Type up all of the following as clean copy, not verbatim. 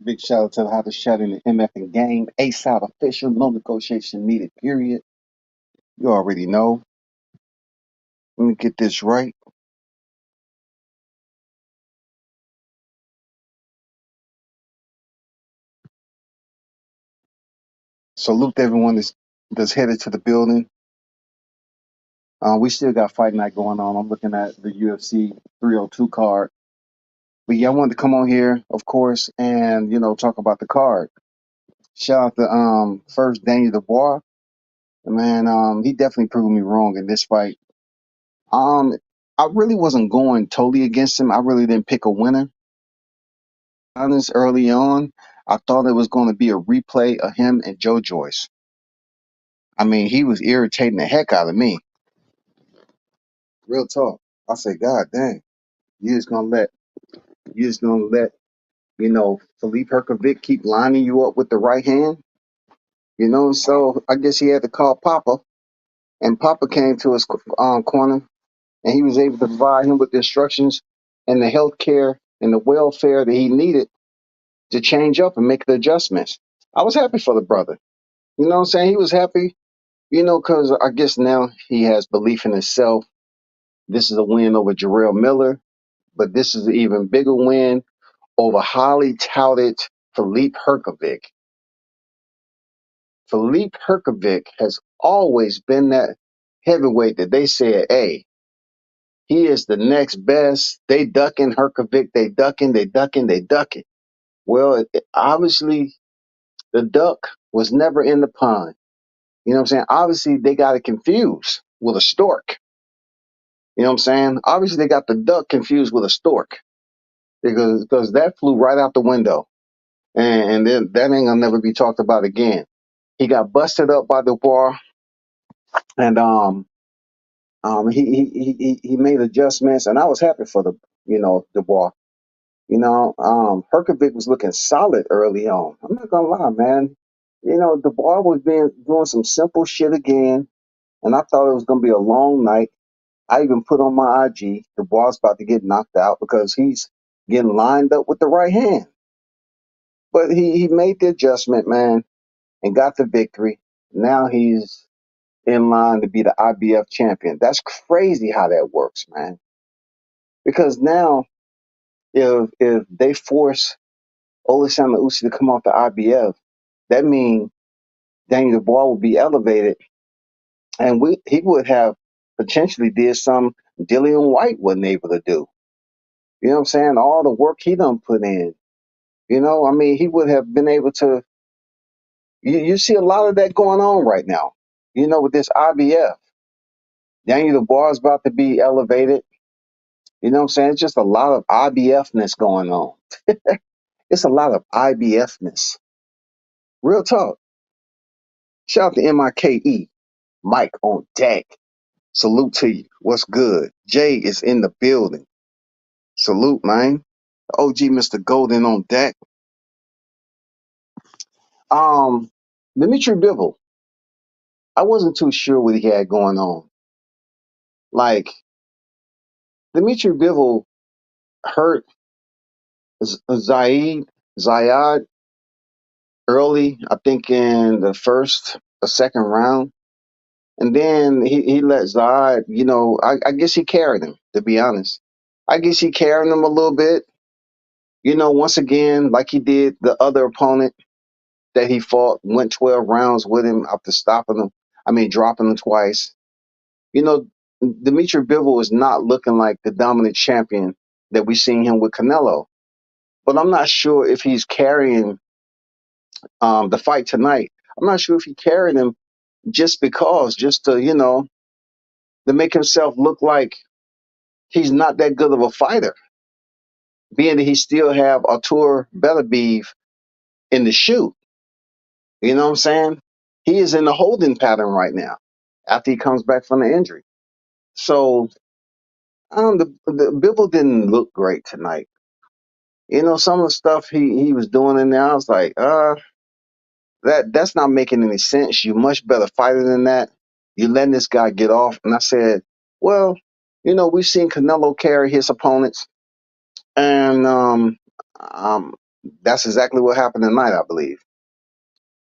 Big shout out to the hottest shot in the MF and game. Ace out official, no negotiation needed, period. You already know. Let me get this right. Salute everyone that's headed to the building. We still got fight night going on. I'm looking at the UFC 302 card. But yeah, I wanted to come on here, of course, and talk about the card. Shout out to first Daniel Dubois. Man, he definitely proved me wrong in this fight. Um, I really wasn't going totally against him. I really didn't pick a winner. Honest, early on, I thought it was going to be a replay of him and Joe Joyce. I mean, he was irritating the heck out of me. Real talk. I say, God dang, you just gonna let you just gonna let Philippe Herkovic keep lining you up with the right hand. So I guess he had to call Papa, and Papa came to his corner, and he was able to provide him with the instructions and the health care and the welfare that he needed to change up and make the adjustments. I was happy for the brother. You know what I'm saying? He was happy, because I guess now he has belief in himself. This is a win over Jarrell Miller, but this is an even bigger win over highly touted Philippe Herkovic. Philippe Herkovic has always been that heavyweight that they said, hey, he is the next best. They ducking Herkovic. They ducking. Well, obviously, the duck was never in the pond. You know what I'm saying? Obviously, they got it confused with a stork. You know what I'm saying? Obviously, they got the duck confused with a stork because that flew right out the window, and then that ain't gonna never be talked about again. He got busted up by Dubois, and he made adjustments, and I was happy for Dubois. Herkovic was looking solid early on. I'm not gonna lie, man. Dubois was doing some simple shit again, and I thought it was gonna be a long night. I even put on my IG, Dubois about to get knocked out because he's getting lined up with the right hand. But he made the adjustment, man, and got the victory. Now he's in line to be the IBF champion. That's crazy how that works, man. Because now, if they force Oleksandr Usyk to come off the IBF, that means Daniel Dubois will be elevated, and he would have potentially did some Dillian White wasn't able to do. You know what I'm saying? All the work he done put in. I mean, he would have been able to. You see a lot of that going on right now. With this IBF, Daniel Dubois is about to be elevated. You know what I'm saying? It's just a lot of IBFness going on. It's a lot of IBFness. Real talk. Shout out to MIKE. Mike on deck. Salute to you. What's good? Jay is in the building. Salute, man. OG Mr. Golden on deck. Um, Dimitri Bivol. I wasn't too sure what he had going on. Like, Dimitri Bivol hurt Zayad early, I think in the first or second round. And then he let Zayad, I guess he carried him, to be honest. I guess he carried him a little bit, once again, like he did the other opponent that he fought, went 12 rounds with him after dropping him twice. You know, Dimitri Bivol is not looking like the dominant champion that we seen him with Canelo. But I'm not sure if he's carrying the fight tonight. I'm not sure if he carried him just to, to make himself look like he's not that good of a fighter, being that he still have Artur Beterbiev in the shoot. You know what I'm saying? He is in the holding pattern right now after he comes back from the injury. So the Bivol didn't look great tonight. Some of the stuff he was doing in there, I was like, that's not making any sense. You much better fighter than that. You letting this guy get off. And I said, well, we've seen Canelo carry his opponents, and that's exactly what happened tonight, I believe.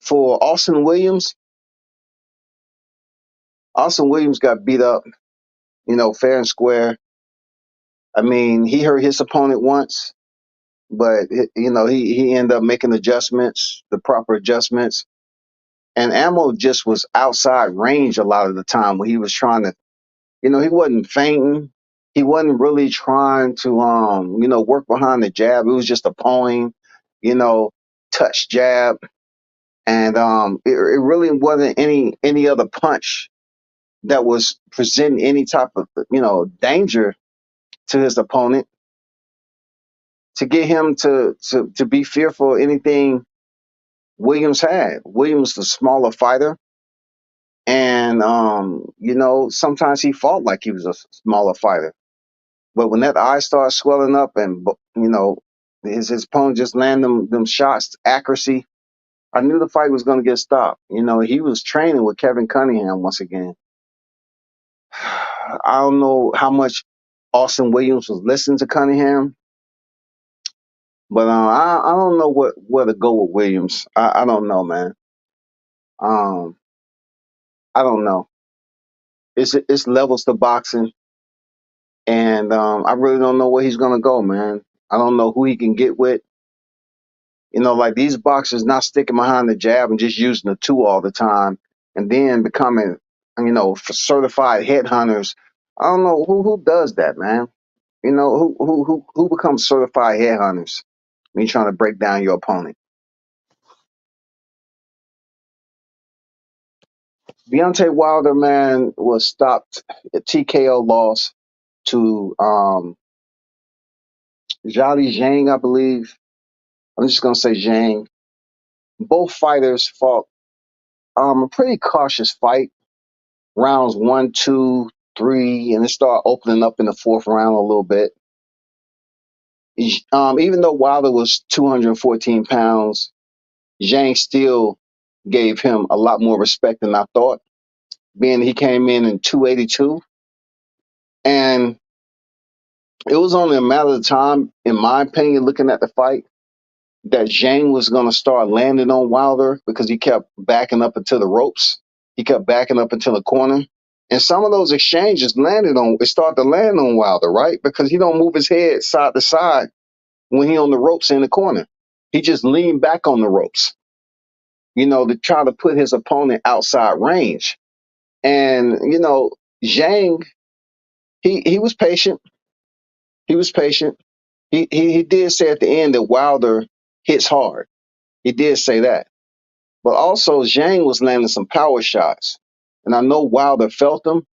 For Austin Williams got beat up, fair and square. I mean, he hurt his opponent once, but he ended up making adjustments, the proper adjustments. And Ammo just was outside range a lot of the time when he was trying to, he wasn't fainting. He wasn't really trying to, work behind the jab. It was just a pulling, you know, touch jab. And it really wasn't any other punch that was presenting any type of, danger to his opponent to get him to be fearful of anything Williams had. Williams, the smaller fighter, and sometimes he fought like he was a smaller fighter. But when that eye started swelling up, and his opponent just landed them shots, accuracy, I knew the fight was going to get stopped. He was training with Kevin Cunningham once again. I don't know how much Austin Williams was listening to Cunningham, but I don't know where to go with Williams. I don't know, man. Um, I don't know. It's levels to boxing, and I really don't know where he's gonna go, man. I don't know who he can get with. Like these boxers not sticking behind the jab and just using the two all the time, and then becoming, certified headhunters. I don't know who does that, man. Who becomes certified headhunters when you're trying to break down your opponent. Deontay Wilder, man, was stopped. A TKO loss to Zhang, I believe. I'm just gonna say Zhang. Both fighters fought a pretty cautious fight. Rounds 1, 2, 3, and it started opening up in the fourth round a little bit. Even though Wilder was 214 pounds, Zhang still gave him a lot more respect than I thought, being he came in 282. And it was only a matter of time, in my opinion, looking at the fight, that Zhang was going to start landing on Wilder because he kept backing up into the ropes. He kept backing up into the corner. And some of those exchanges started to land on Wilder, right? Because he don't move his head side to side when he on the ropes in the corner. He just leaned back on the ropes, to try to put his opponent outside range. And, Zhang, he was patient. He was patient. He did say at the end that Wilder hits hard. He did say that. But also Zhang was landing some power shots. And I know Wilder felt them.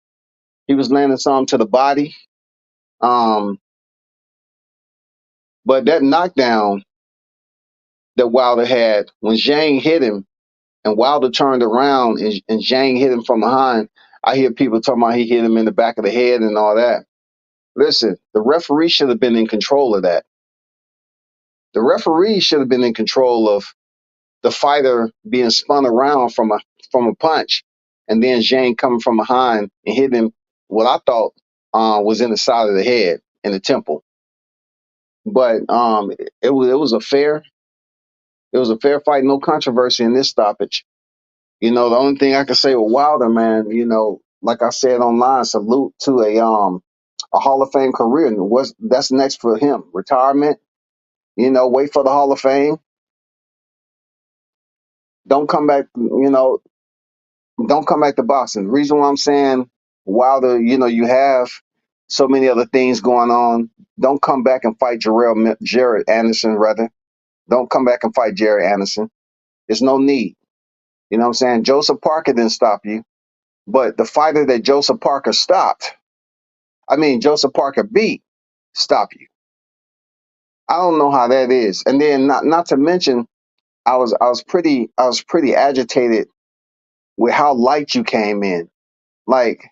He was landing some to the body. Um, but that knockdown that Wilder had, when Zhang hit him and Wilder turned around and Zhang hit him from behind, I hear people talking about he hit him in the back of the head and all that. Listen, the referee should have been in control of that. The referee should have been in control of the fighter being spun around from a punch, and then Zhang coming from behind and hitting him what I thought was in the side of the head in the temple. But it was a fair fight, no controversy in this stoppage. The only thing I can say with Wilder, man, like I said online, salute to a Hall of Fame career. And that's next for him? Retirement. Wait for the Hall of Fame. Don't come back. Don't come back to boxing. The reason why I'm saying Wilder, you have so many other things going on. Don't come back and fight Jared Anderson, rather. Don't come back and fight Jared Anderson. There's no need. You know what I'm saying? Joseph Parker didn't stop you, but the fighter that Joseph Parker beat, stop you. I don't know how that is. And then not to mention, I was pretty agitated with how light you came in. Like,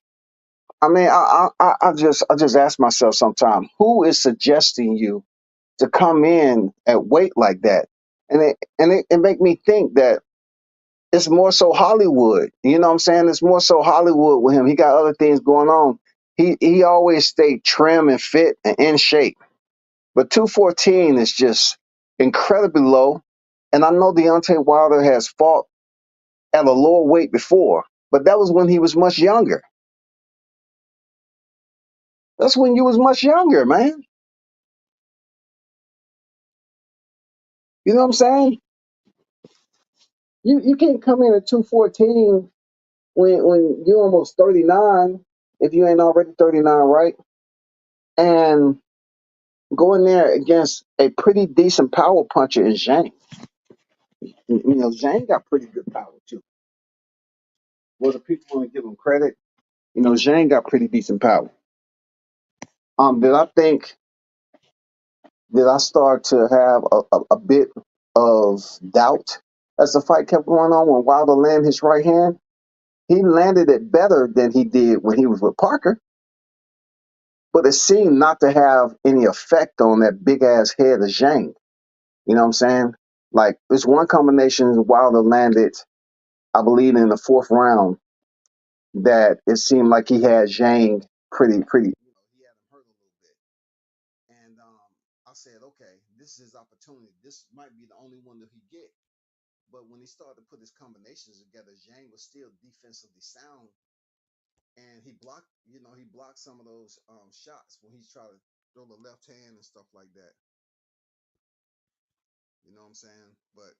I mean, I just ask myself sometimes, who is suggesting you to come in at weight like that? And it make me think that it's more so Hollywood. You know what I'm saying? It's more so Hollywood with him. He got other things going on. He always stayed trim and fit and in shape. But 214 is just incredibly low. And I know Deontay Wilder has fought at a lower weight before, but that was when he was much younger. That's when you was much younger, man. You know what I'm saying? You can't come in at 214 when you're almost 39, if you ain't already 39, right? And go in there against a pretty decent power puncher in Zhang. Zhang got pretty good power too. Whether people want to give him credit, Zhang got pretty decent power. Did I think did I start to have a bit of doubt as the fight kept going on when Wilder landed his right hand? He landed it better than he did when he was with Parker, but it seemed not to have any effect on that big ass head of Zhang. You know what I'm saying? Like this one combination Wilder landed, I believe, in the fourth round, that it seemed like he had Zhang pretty. He had him hurt a little bit. And I said, okay, this is his opportunity. This might be the only one that he get. But when he started to put his combinations together, Zhang was still defensively sound, and he blocked some of those shots when he's trying to throw the left hand and stuff like that. You know what I'm saying? But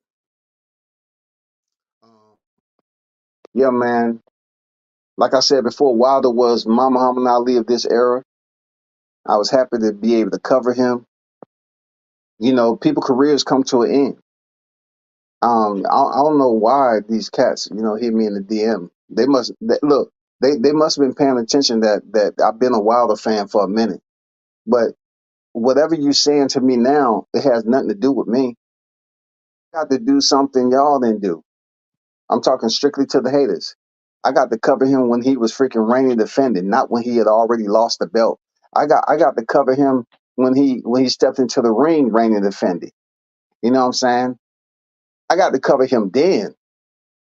um, yeah, man. Like I said before, Wilder was Muhammad Ali of this era. I was happy to be able to cover him. People careers come to an end. I don't know why these cats, hit me in the DM. Look. They must have been paying attention that I've been a Wilder fan for a minute. But whatever you're saying to me now, it has nothing to do with me. I got to do something y'all didn't do. I'm talking strictly to the haters. I got to cover him when he was freaking reigning defending, not when he had already lost the belt. I got to cover him when he stepped into the ring reigning defending. You know what I'm saying? I got to cover him then.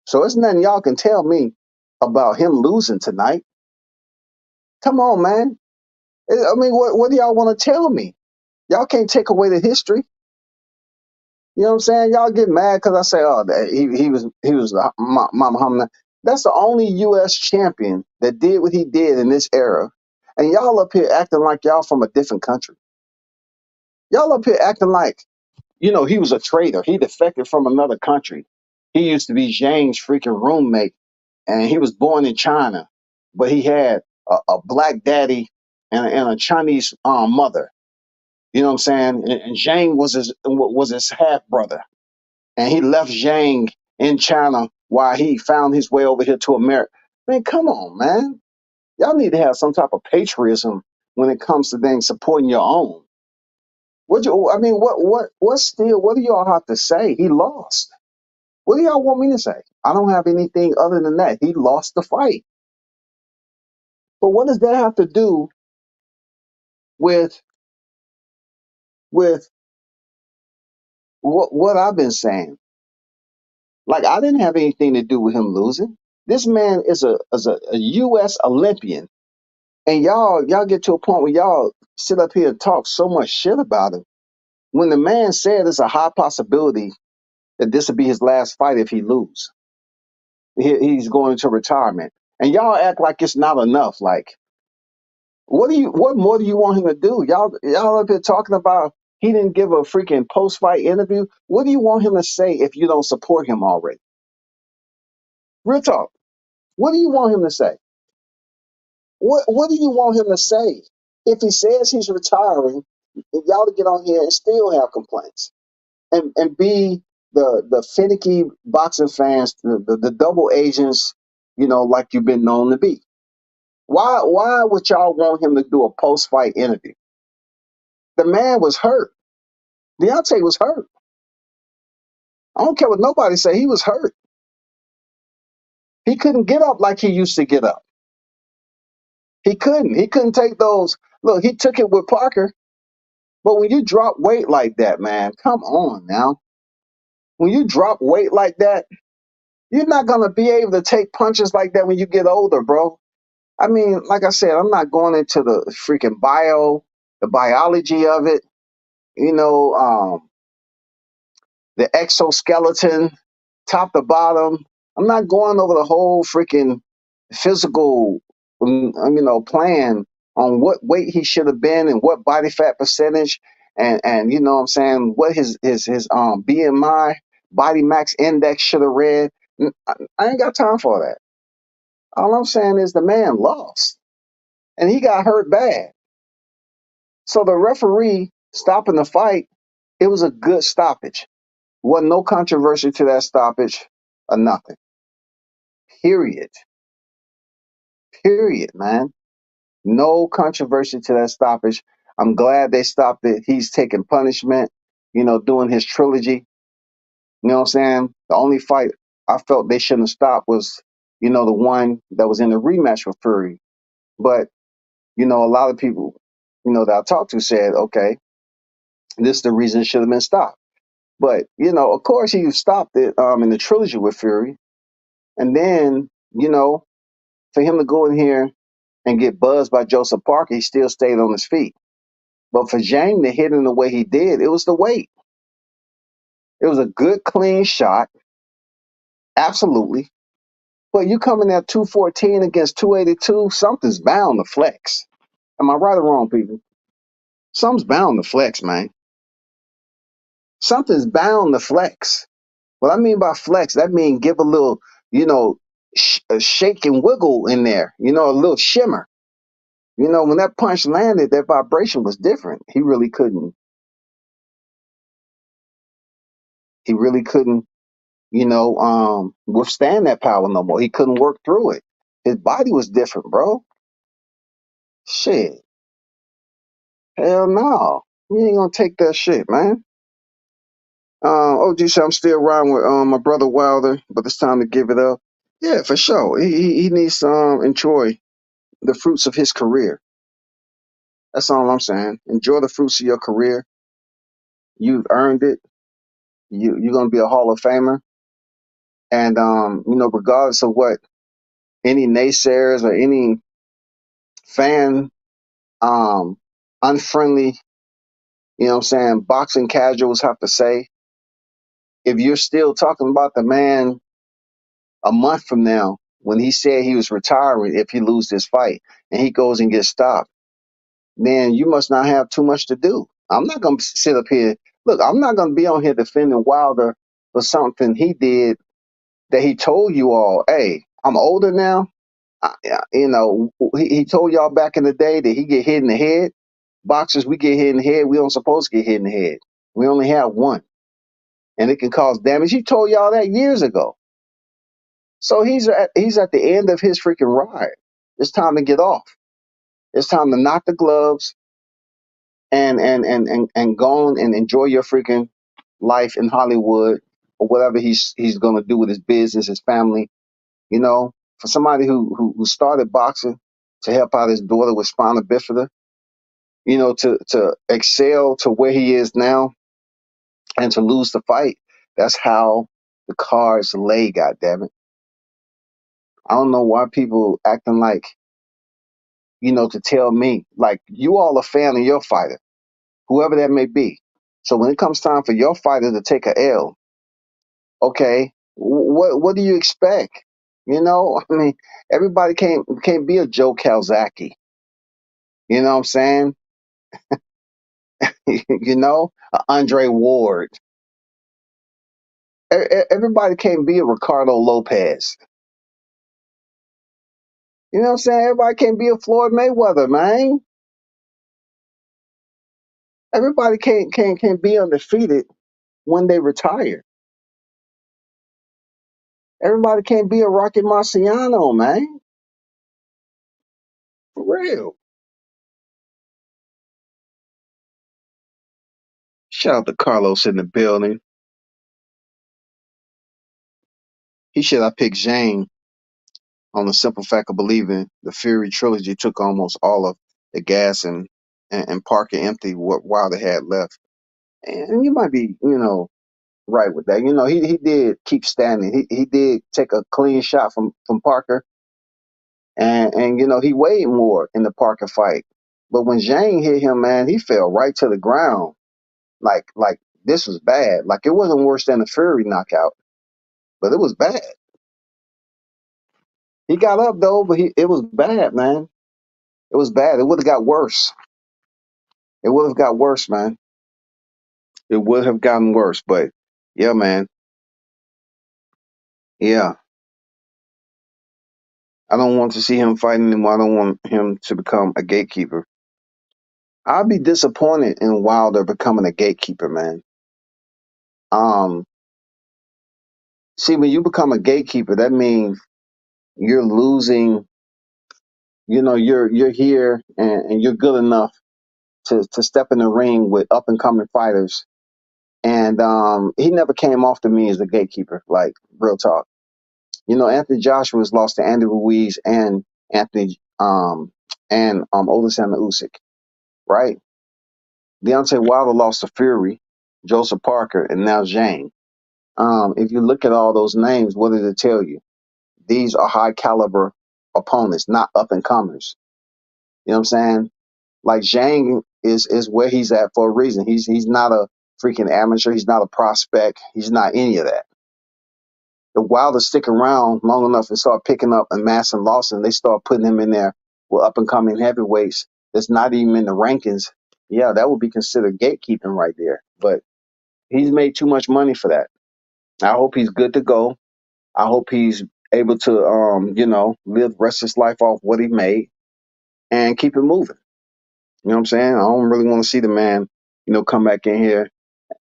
So it's nothing y'all can tell me about him losing tonight. Come on, man. I mean, what do y'all want to tell me? Y'all can't take away the history. You know what I'm saying? Y'all get mad because I say, oh, he was Muhammad. That's the only U.S. champion that did what he did in this era, and y'all up here acting like y'all from a different country. Y'all up here acting like he was a traitor. He defected from another country. He used to be Zhang's freaking roommate, and he was born in China, but he had a black daddy and a Chinese mother. You know what I'm saying? And Zhang was his half brother, and he left Zhang in China while he found his way over here to America. Man, come on, man. Y'all need to have some type of patriotism when it comes to things supporting your own. What do y'all have to say? He lost. What do y'all want me to say? I don't have anything other than that. He lost the fight. But what does that have to do with with what I've been saying? Like I didn't have anything to do with him losing. This man is a U.S. Olympian, and y'all get to a point where y'all sit up here and talk so much shit about him. When the man said it's a high possibility that this will be his last fight if he lose, he's going into retirement, and y'all act like it's not enough. Like, what more do you want him to do? Y'all up here talking about he didn't give a freaking post fight interview. What do you want him to say if you don't support him already? Real talk. What do you want him to say? What do you want him to say? If he says he's retiring, y'all to get on here and still have complaints and be the finicky boxing fans, the double agents, like you've been known to be. Why would y'all want him to do a post fight interview? The man was hurt. Deontay was hurt. I don't care what nobody say. He was hurt. He couldn't get up like he used to get up. He couldn't. He couldn't take those. Look, he took it with Parker. But when you drop weight like that, man, come on now. When you drop weight like that, you're not going to be able to take punches like that when you get older, bro. I mean, like I said, I'm not going into the freaking the biology of it. You know, the exoskeleton, top to bottom. I'm not going over the whole freaking physical, plan on what weight he should have been and what body fat percentage, and you know what I'm saying, what his BMI, body max index should have read. I ain't got time for that. All I'm saying is the man lost and he got hurt bad. So the referee stopping the fight, it was a good stoppage. Wasn't no controversy to that stoppage or nothing. Period. Period, man. No controversy to that stoppage. I'm glad they stopped it. He's taking punishment, doing his trilogy. You know what I'm saying? The only fight I felt they shouldn't have stopped was, the one that was in the rematch with Fury. But, a lot of people, that I talked to said, okay, this is the reason it should have been stopped. But, of course he stopped it in the trilogy with Fury. And then, for him to go in here and get buzzed by Joseph Parker, he still stayed on his feet. But for Zhang to hit him the way he did, it was the weight. It was a good, clean shot, absolutely. But you coming at 214 against 282, something's bound to flex. Am I right or wrong, people? Something's bound to flex, man. Something's bound to flex. What I mean by flex, that means give a little, a shake and wiggle in there, a little shimmer. When that punch landed, that vibration was different. He really couldn't, withstand that power no more. He couldn't work through it. His body was different, bro. Shit. Hell no. You ain't gonna take that shit, man. OG said I'm still riding with my brother Wilder, but it's time to give it up. Yeah, for sure. He needs to enjoy the fruits of his career. That's all I'm saying. Enjoy the fruits of your career. You've earned it. You're gonna be a Hall of Famer. And regardless of what any naysayers or any fan um unfriendly, boxing casuals have to say, if you're still talking about the man a month from now when he said he was retiring if he loses this fight and he goes and gets stopped, then you must not have too much to do. I'm not going to sit up here. Look, I'm not going to be on here defending Wilder for something he did that he told you all, hey, I'm older now. He told y'all back in the day that he get hit in the head. Boxers, we get hit in the head. We don't supposed to get hit in the head. We only have one. And it can cause damage. He told y'all that years ago. So he's at the end of his freaking ride. It's time to get off. It's time to knock the gloves and go on and enjoy your freaking life in Hollywood or whatever he's gonna do with his business, his family. For somebody who started boxing to help out his daughter with spina bifida, to excel to where he is now and to lose the fight, that's how the cards lay, goddammit. I don't know why people acting like, to tell me, like, you all a fan of your fighter, whoever that may be. So when it comes time for your fighter to take a L, okay, what do you expect? I mean, everybody can't be a Joe Calzaghe. You know what I'm saying? A Andre Ward. Everybody can't be a Ricardo Lopez. You know what I'm saying? Everybody can't be a Floyd Mayweather, man. Everybody can't be undefeated when they retire. Everybody can't be a Rocky Marciano, man. For real. Shout out to Carlos in the building. He should have picked Zhang on the simple fact of believing the Fury trilogy took almost all of the gas and Parker empty what Wilder had left. And you might be, right with that. He did keep standing. He did take a clean shot from Parker, and he weighed more in the Parker fight. But when Zhang hit him, man, he fell right to the ground, like This was bad. Like, it wasn't worse than the Fury knockout, but it was bad. He got up though, but it was bad, man. It was bad. It would have got worse. It would have got worse, man. It would have gotten worse. But yeah, man. Yeah. I don't want to see him fighting anymore. I don't want him to become a gatekeeper. I'd be disappointed in Wilder becoming a gatekeeper, man. Um, See, when you become a gatekeeper, that means you're losing. You're here and you're good enough to step in the ring with up and coming fighters. And he never came off to me as a gatekeeper, like real talk. Anthony Joshua's lost to Andy Ruiz and Anthony Alexander Usyk, right? Deontay Wilder lost to Fury, Joseph Parker, and now Zhang. If you look at all those names, what did it tell you? These are high caliber opponents, not up and comers. You know what I'm saying? Like, Zhang is where he's at for a reason. He's not a freaking amateur. He's not a prospect. He's not any of that. The Wilders stick around long enough and start picking up and Mass and Lawson. They start putting him in there with up and coming heavyweights that's not even in the rankings. Yeah, that would be considered gatekeeping right there. But he's made too much money for that. I hope he's good to go. I hope he's able to, live the rest of his life off what he made and keep it moving. You know what I'm saying? I don't really want to see the man, come back in here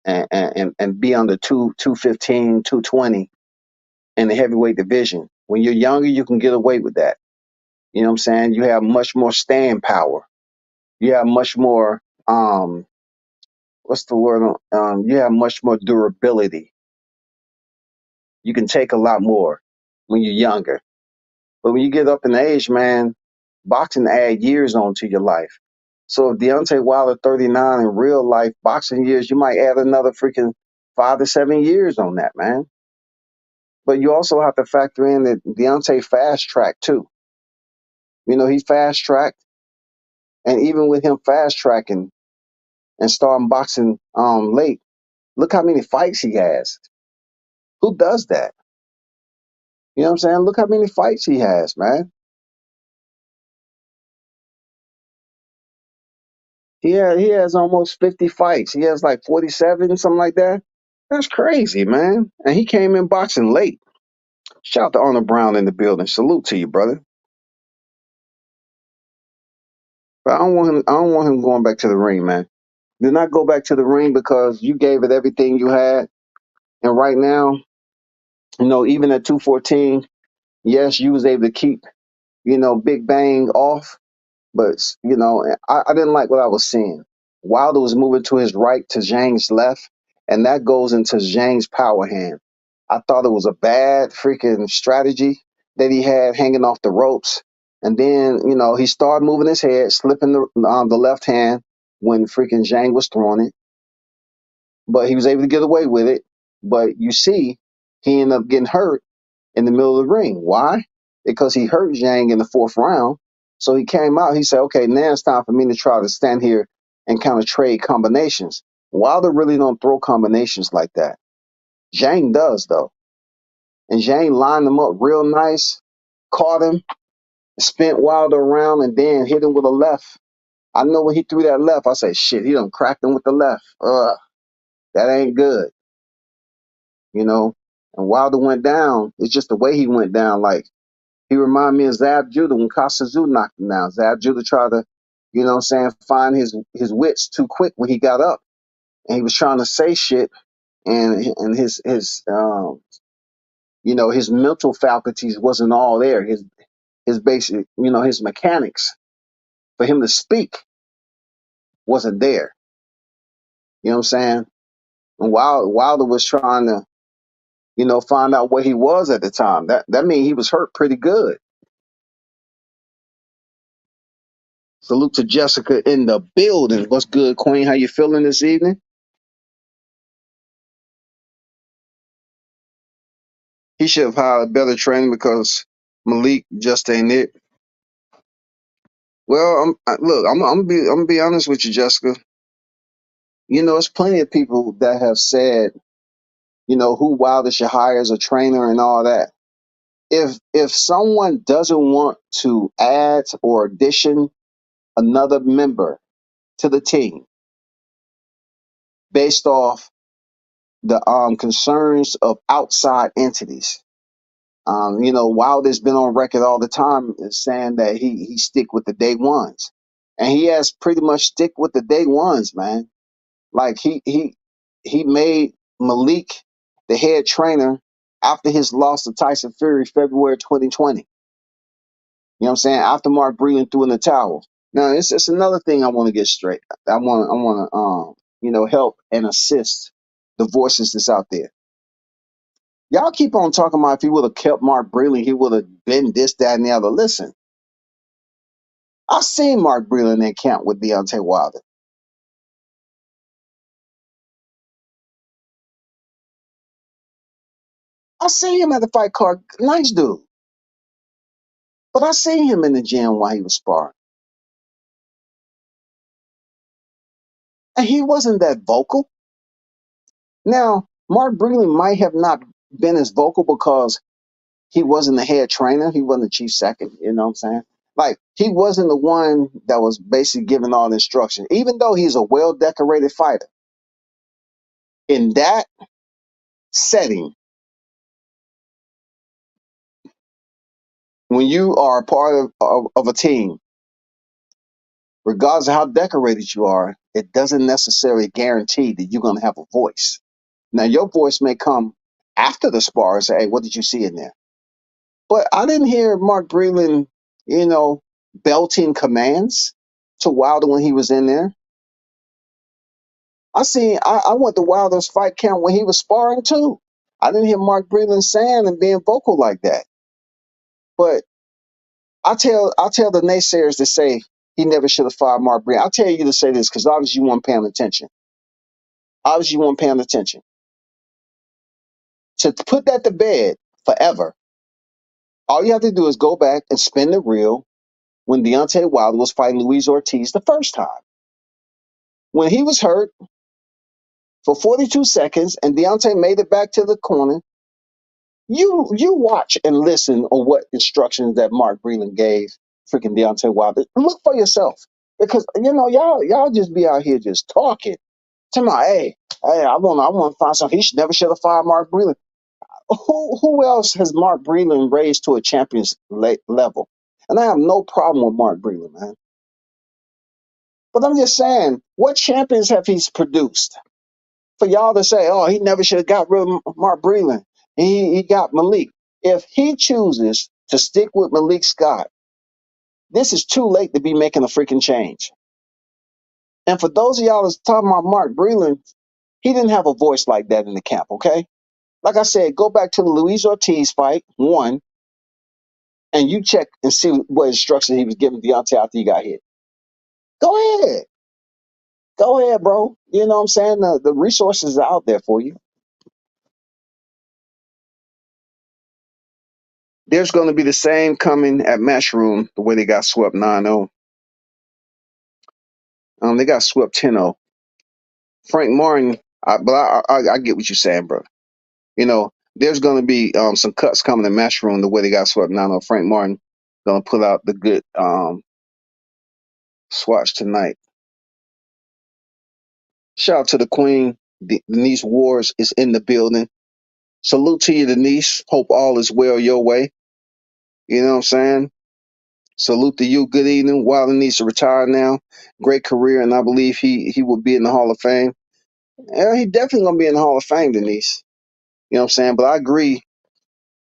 and be under 215, 220 in the heavyweight division. When you're younger, you can get away with that. You know what I'm saying? You have much more staying power. You have much more, what's the word? You have much more durability. You can take a lot more when you're younger. But when you get up in age, man, boxing add years onto your life. So if Deontay Wilder 39 in real life boxing years, you might add another freaking 5 to 7 years on that, man. But you also have to factor in that Deontay fast tracked too. He fast tracked, and even with him fast tracking and starting boxing late, look how many fights he has. Who does that? You know what I'm saying? Look how many fights he has, man. He has almost 50 fights. He has like 47, something like that. That's crazy, man. And he came in boxing late. Shout out to Arnold Brown in the building. Salute to you, brother. But I don't want him going back to the ring, man. Do not go back to the ring because you gave it everything you had. And right now, even at 214, yes, you was able to keep, Big Bang off. But I didn't like what I was seeing. Wilder was moving to his right to Zhang's left, and that goes into Zhang's power hand. I thought it was a bad freaking strategy that he had hanging off the ropes. And then, he started moving his head, slipping the left hand when freaking Zhang was throwing it. But he was able to get away with it. But you see, he ended up getting hurt in the middle of the ring. Why? Because he hurt Zhang in the fourth round. So he came out. He said, okay, now it's time for me to try to stand here and kind of trade combinations. Wilder really don't throw combinations like that. Zhang does, though. And Zhang lined him up real nice, caught him, spent Wilder around, and then hit him with a left. I know when he threw that left, I said, shit, he done cracked him with the left. That ain't good, you know. And Wilder went down. It's just the way he went down. Like, he reminded me of Zab Judah when Costa Zoo knocked him down. Zab Judah tried to, find his wits too quick when he got up. And he was trying to say shit, and his mental faculties wasn't all there. His basic, his mechanics for him to speak wasn't there. You know what I'm saying? And Wilder was trying to, find out where he was at the time. That means he was hurt pretty good. Salute to Jessica in the building. What's good, Queen? How you feeling this evening? He should have hired a better trainer because Malik just ain't it. Well, look, I'm gonna be honest with you, Jessica. It's plenty of people that have said, who Wilder should hire as a trainer and all that. If someone doesn't want to add or addition another member to the team based off the concerns of outside entities, Wilder's been on record all the time saying that he stick with the day ones, and he has pretty much stick with the day ones, man. Like he made Malik the head trainer after his loss to Tyson Fury February 2020. You know what I'm saying? After Mark Breland threw in the towel. Now it's another thing I want to get straight. I want to help and assist the voices that's out there. Y'all keep on talking about if he would have kept Mark Breland, he would have been this, that, and the other. Listen, I've seen Mark Breland in camp with Deontay Wilder. I seen him at the fight card. Nice dude. But I seen him in the gym while he was sparring. And he wasn't that vocal. Now, Mark Breland might have not been as vocal because he wasn't the head trainer. He wasn't the chief second. You know what I'm saying? Like, he wasn't the one that was basically giving all the instruction. Even though he's a well-decorated fighter, in that setting, when you are a part of a team, regardless of how decorated you are, it doesn't necessarily guarantee that you're going to have a voice. Now, your voice may come after the spar and say, hey, what did you see in there? But I didn't hear Mark Breland, belting commands to Wilder when he was in there. I went to Wilder's fight camp when he was sparring too. I didn't hear Mark Breland saying and being vocal like that. But I tell the naysayers to say he never should have fired Mark Breland. I'll tell you to say this because obviously you weren't paying attention. Obviously you weren't paying attention. To put that to bed forever, all you have to do is go back and spin the reel when Deontay Wilder was fighting Luis Ortiz the first time. When he was hurt for 42 seconds and Deontay made it back to the corner, you watch and listen on what instructions that Mark Breland gave freaking Deontay Wilder. Look for yourself. Because y'all just be out here just talking. Tell me, hey, I want to find something. Never should have fired Mark Breland. Who else has Mark Breland raised to a champion's level? And I have no problem with Mark Breland, man. But I'm just saying, what champions have he produced? For y'all to say, oh, he never should have got rid of Mark Breland. He got Malik. If he chooses to stick with Malik Scott, this is too late to be making a freaking change. And for those of y'all that's talking about Mark Breland, he didn't have a voice like that in the camp, okay? Like I said, go back to the Luis Ortiz fight, one, and you check and see what instructions he was giving Deontay after he got hit. Go ahead. Go ahead, bro. You know what I'm saying? The resources are out there for you. There's going to be the same coming at Matchroom the way they got swept 9-0. They got swept 10-0. Frank Martin, I get what you're saying, bro. There's going to be some cuts coming in Matchroom the way they got swept 9-0. Frank Martin going to pull out the good swatch tonight. Shout out to the Queen. Denise Wars is in the building. Salute to you, Denise. Hope all is well your way. You know what I'm saying? Salute to you. Good evening. Wilder needs to retire now. Great career, and I believe he will be in the Hall of Fame. Yeah, he definitely gonna be in the Hall of Fame, Denise. You know what I'm saying? But I agree,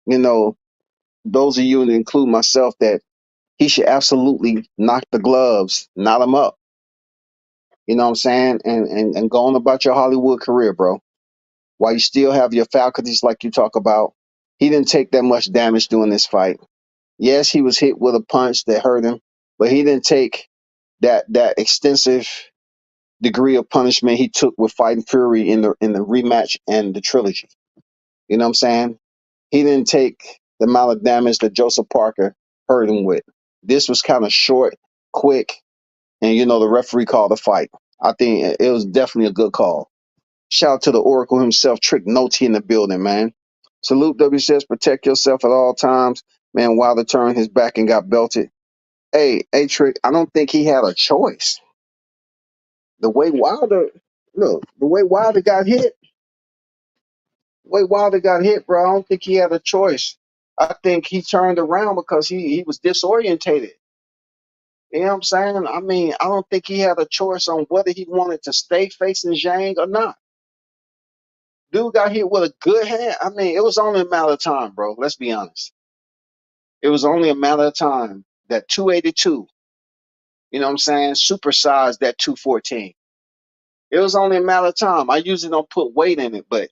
those of you, and include myself, that he should absolutely knock the gloves, knot them up. You know what I'm saying? And go on about your Hollywood career, bro. While you still have your faculties like you talk about. He didn't take that much damage during this fight. Yes, he was hit with a punch that hurt him, but he didn't take that extensive degree of punishment he took with fighting Fury in the rematch and the trilogy. You know what I'm saying? He didn't take the amount of damage that Joseph Parker hurt him with. This was kind of short, quick, and the referee called the fight. I think it was definitely a good call. Shout out to the Oracle himself, Trick Noty in the building, man. Salute W says protect yourself at all times. Man, Wilder turned his back and got belted. Hey, Trick, I don't think he had a choice. The way Wilder, look, the way Wilder got hit, bro, I don't think he had a choice. I think he turned around because he was disorientated. You know what I'm saying? I mean, I don't think he had a choice on whether he wanted to stay facing Zhang or not. Dude got hit with a good hand. I mean, it was only a matter of time, bro. Let's be honest. It was only a matter of time that 282, you know what I'm saying, supersized that 214. It was only a matter of time. I usually don't put weight in it, but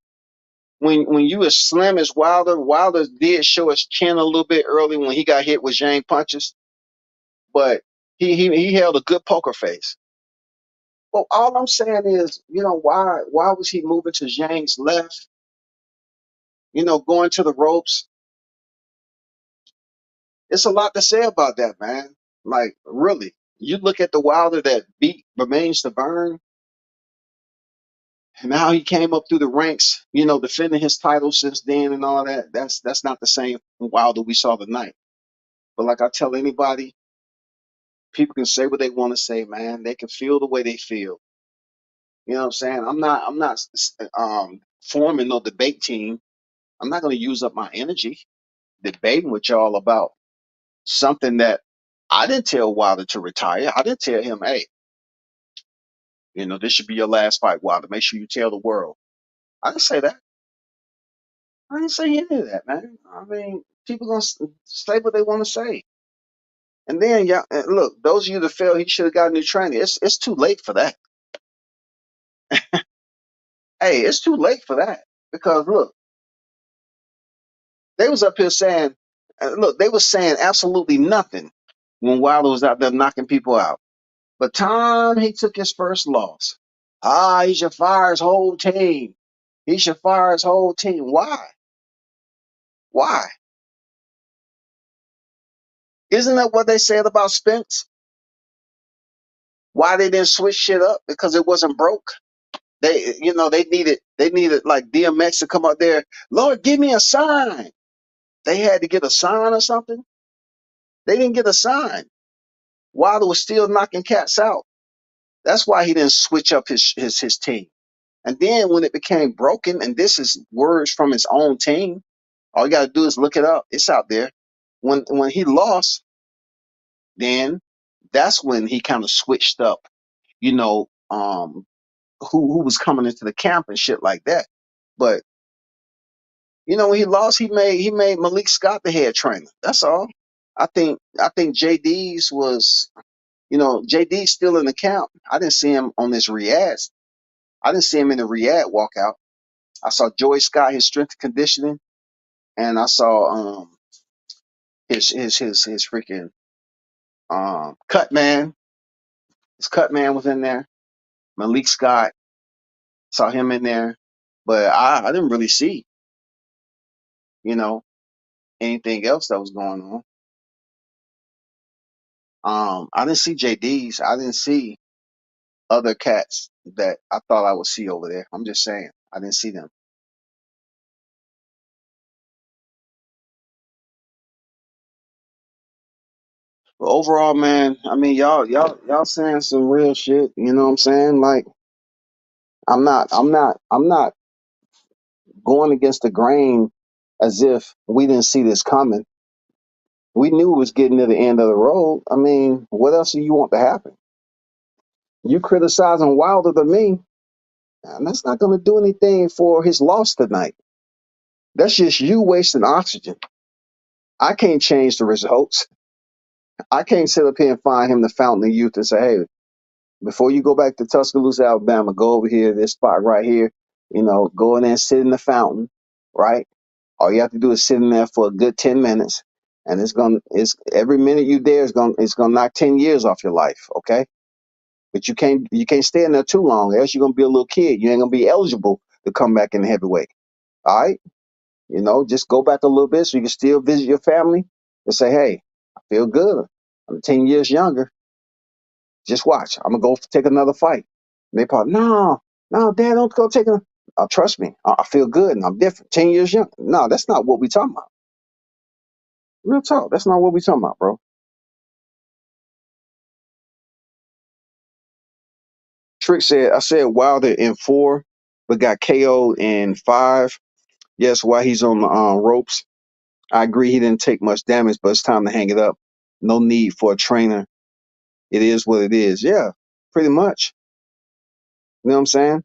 when you as slim as Wilder, Wilder did show his chin a little bit early when he got hit with Zhang punches, but he held a good poker face. Well, all I'm saying is, why was he moving to Zhang's left? Going to the ropes. It's a lot to say about that, man. Like, really, you look at the Wilder that beat Remains to Burn, and how he came up through the ranks, defending his title since then and all that. That's not the same Wilder we saw tonight. But like I tell anybody, people can say what they want to say, man. They can feel the way they feel. You know what I'm saying? I'm not forming no debate team. I'm not going to use up my energy debating with y'all about something that I didn't tell Wilder to retire. I didn't tell him, hey, this should be your last fight, Wilder. Make sure you tell the world. I didn't say that. I didn't say any of that, man. I mean, people gonna say what they want to say. And then, yeah, look, those of you that feel he should have got a new trainer, it's too late for that. Hey, it's too late for that because look, they was up here saying, look, they was saying absolutely nothing when Wilder was out there knocking people out. But time he took his first loss, he should fire his whole team. He should fire his whole team. Why? Why? Isn't that what they said about Spence? Why they didn't switch shit up? Because it wasn't broke. They needed like DMX to come out there. Lord, give me a sign. They had to get a sign or something. They didn't get a sign. Wilder was still knocking cats out. That's why he didn't switch up his team. And then when it became broken, and this is words from his own team, all you got to do is look it up. It's out there. When he lost, then that's when he kind of switched up. You know, who was coming into the camp and shit like that. But when he lost, he made Malik Scott the head trainer. That's all. I think JD's was JD's still in the camp. I didn't see him on this Riyadh. I didn't see him in the Riyadh walkout. I saw Joey Scott, his strength and conditioning, and I saw his freaking cut man. His cut man was in there. Malik Scott, saw him in there, but I didn't really see you know anything else that was going on. I didn't see JD's. I didn't see other cats that I thought I would see over there. I'm just saying, I didn't see them. But overall, man, I mean, y'all saying some real shit. You know what I'm saying? Like, I'm not going against the grain as if we didn't see this coming. We knew it was getting to the end of the road. I mean, what else do you want to happen? You criticizing Wilder than me, and that's not going to do anything for his loss tonight. That's just you wasting oxygen. I can't change the results. I can't sit up here and find him the fountain of youth and say, hey, before you go back to Tuscaloosa, Alabama, go over here, this spot right here, go in there and sit in the fountain, right? All you have to do is sit in there for a good 10 minutes. And it's every minute you there it's gonna knock 10 years off your life, okay? But you can't stay in there too long, else you're gonna be a little kid. You ain't gonna be eligible to come back in the heavyweight. All right? Just go back a little bit so you can still visit your family and say, hey, I feel good. I'm 10 years younger. Just watch. I'm gonna go take another fight. And they probably, no, Dad, don't go take a. Trust me, I feel good and I'm different. 10 years young. No, that's not what we talking about. Real talk. That's not what we talking about, bro. Trick said, I said Wilder in 4, but got KO'd in 5. Yes, while he's on the ropes. I agree he didn't take much damage, but it's time to hang it up. No need for a trainer. It is what it is. Yeah, pretty much. You know what I'm saying?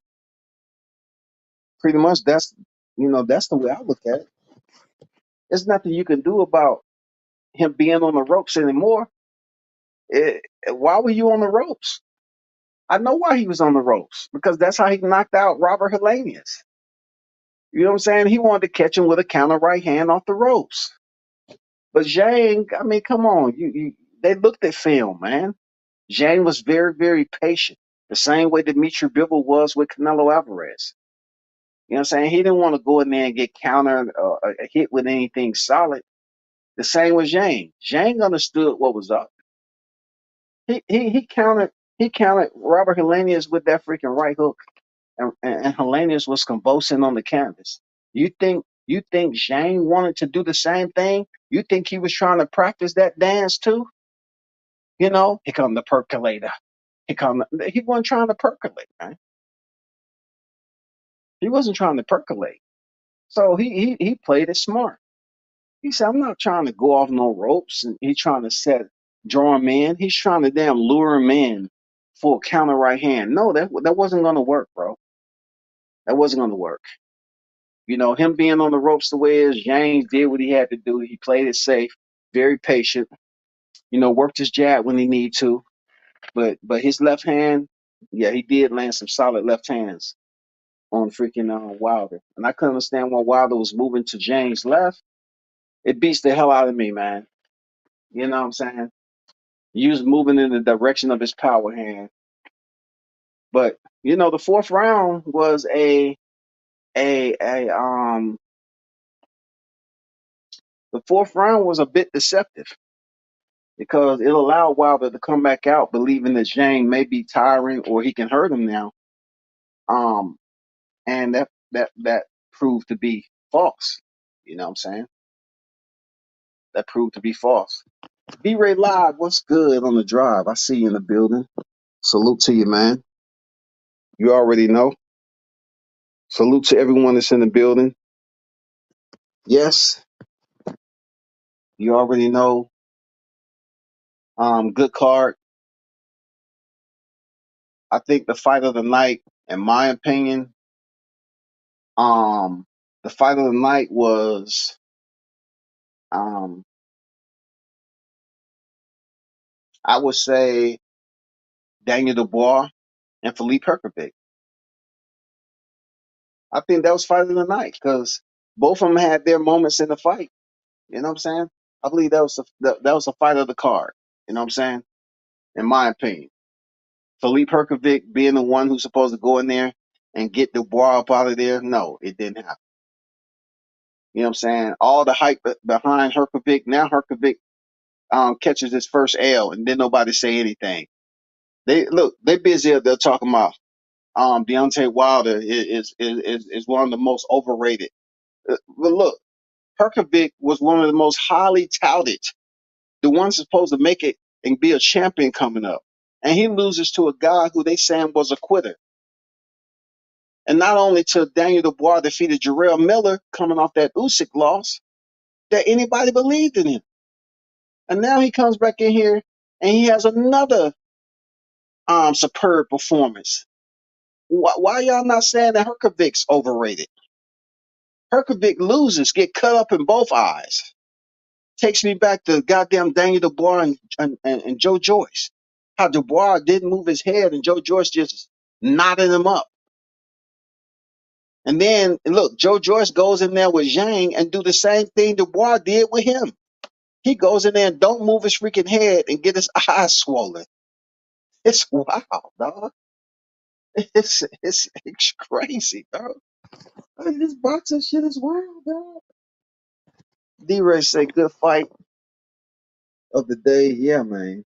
Pretty much that's the way I look at it. There's nothing you can do about him being on the ropes anymore. Why were you on the ropes? I know why he was on the ropes, because that's how he knocked out Robert Helenius. You know what I'm saying? He wanted to catch him with a counter right hand off the ropes. But Zhang, I mean, come on, they looked at film, man. Zhang was very, very patient, the same way Dimitri Bivol was with Canelo Alvarez. You know what I'm saying? He didn't want to go in there and get countered or hit with anything solid. The same with Zhang. Zhang understood what was up. He countered Robert Helenius with that freaking right hook, and Helenius was convulsing on the canvas. You think Zhang wanted to do the same thing? You think he was trying to practice that dance too? You know, here come the percolator. He wasn't trying to percolate, man. He wasn't trying to percolate. So he played it smart. He said, I'm not trying to go off no ropes, and he's trying to draw him in. He's trying to damn lure him in for a counter right hand. No, that wasn't gonna work, bro. That wasn't gonna work. You know, him being on the ropes the way is, James did what he had to do. He played it safe, very patient. You know, worked his jab when he need to. But his left hand, yeah, he did land some solid left hands on freaking Wilder. And I couldn't understand why Wilder was moving to James' left. It beats the hell out of me, man. You know what I'm saying? He was moving in the direction of his power hand. But the fourth round was a the fourth round was a bit deceptive, because it allowed Wilder to come back out believing that Zhang may be tiring or he can hurt him now. Um, and that proved to be false. You know what I'm saying? That proved to be false. B-Ray Live, what's good on the drive? I see you in the building. Salute to you, man. You already know. Salute to everyone that's in the building. Yes, you already know. Good card. I think the fight of the night, in my opinion, the fight of the night was um, I would say Daniel Dubois and Philippe Herkovic. I think that was fight of the night, because both of them had their moments in the fight. You know what I'm saying? I believe that was a fight of the card. You know what I'm saying? In my opinion, Philippe Herkovic being the one who's supposed to go in there and get Dubois up out of there. No, it didn't happen. You know what I'm saying? All the hype behind Herkovic. Now Herkovic catches his first L, and then nobody say anything. They busy up there talking about Deontay Wilder is one of the most overrated. But look, Herkovic was one of the most highly touted, the one supposed to make it and be a champion coming up, and he loses to a guy who they saying was a quitter. And not only to Daniel Dubois defeated Jarrell Miller coming off that Usyk loss, that anybody believed in him. And now he comes back in here and he has another superb performance. Why y'all not saying that Herkovic's overrated? Herkovic loses, get cut up in both eyes. Takes me back to goddamn Daniel Dubois and Joe Joyce. How Dubois didn't move his head and Joe Joyce just knotted him up. And then, look, Joe Joyce goes in there with Zhang and do the same thing Dubois did with him. He goes in there and don't move his freaking head and get his eyes swollen. It's wild, dog. It's crazy, dog. This boxing shit is wild, dog. D-Ray say good fight of the day. Yeah, man.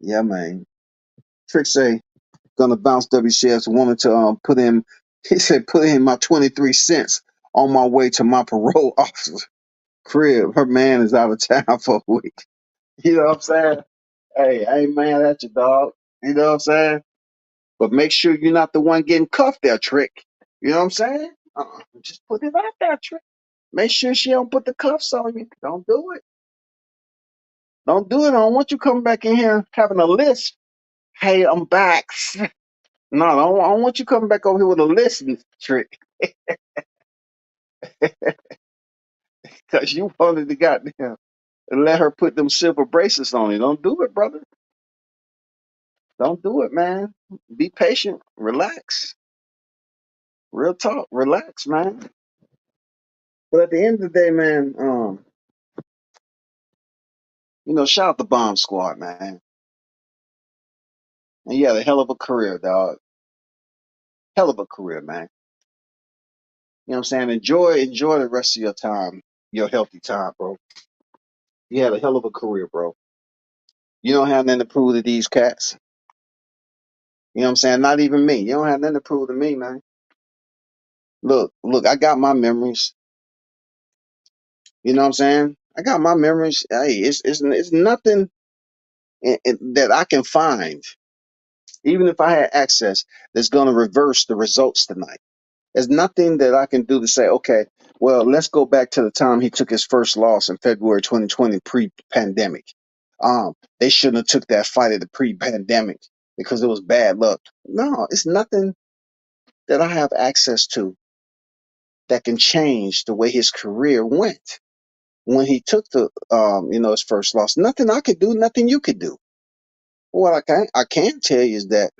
Yeah, man. Trick say Gonna bounce WCS woman to put in. He said put in my 23 cents on my way to my parole officer crib. Her man is out of town for a week. You know what I'm saying? Hey, I ain't mad at you, dog. You know what I'm saying? But make sure you're not the one getting cuffed there, Trick. You know what I'm saying? Just put it out there, Trick. Make sure she don't put the cuffs on you. Don't do it. Don't do it. I don't want you coming back in here having a list. Hey, I'm back. No, I don't want you coming back over here with a list, Trick. Because you wanted to goddamn and let her put them silver bracelets on you. Don't do it, brother. Don't do it, man. Be patient. Relax. Real talk. Relax, man. But at the end of the day, man, shout out the Bomb Squad, man. And you had a hell of a career, dog. Hell of a career, man. You know what I'm saying? Enjoy the rest of your time, your healthy time, bro. You had a hell of a career, bro. You don't have nothing to prove to these cats. You know what I'm saying? Not even me. You don't have nothing to prove to me, man. Look, I got my memories. You know what I'm saying? I got my memories. Hey, it's nothing that I can find, even if I had access, that's going to reverse the results tonight. There's nothing that I can do to say, okay, well, let's go back to the time he took his first loss in February 2020, pre-pandemic. They shouldn't have took that fight at the pre-pandemic because it was bad luck. No, it's nothing that I have access to that can change the way his career went when he took his first loss. Nothing I could do, nothing you could do. What I can tell you is that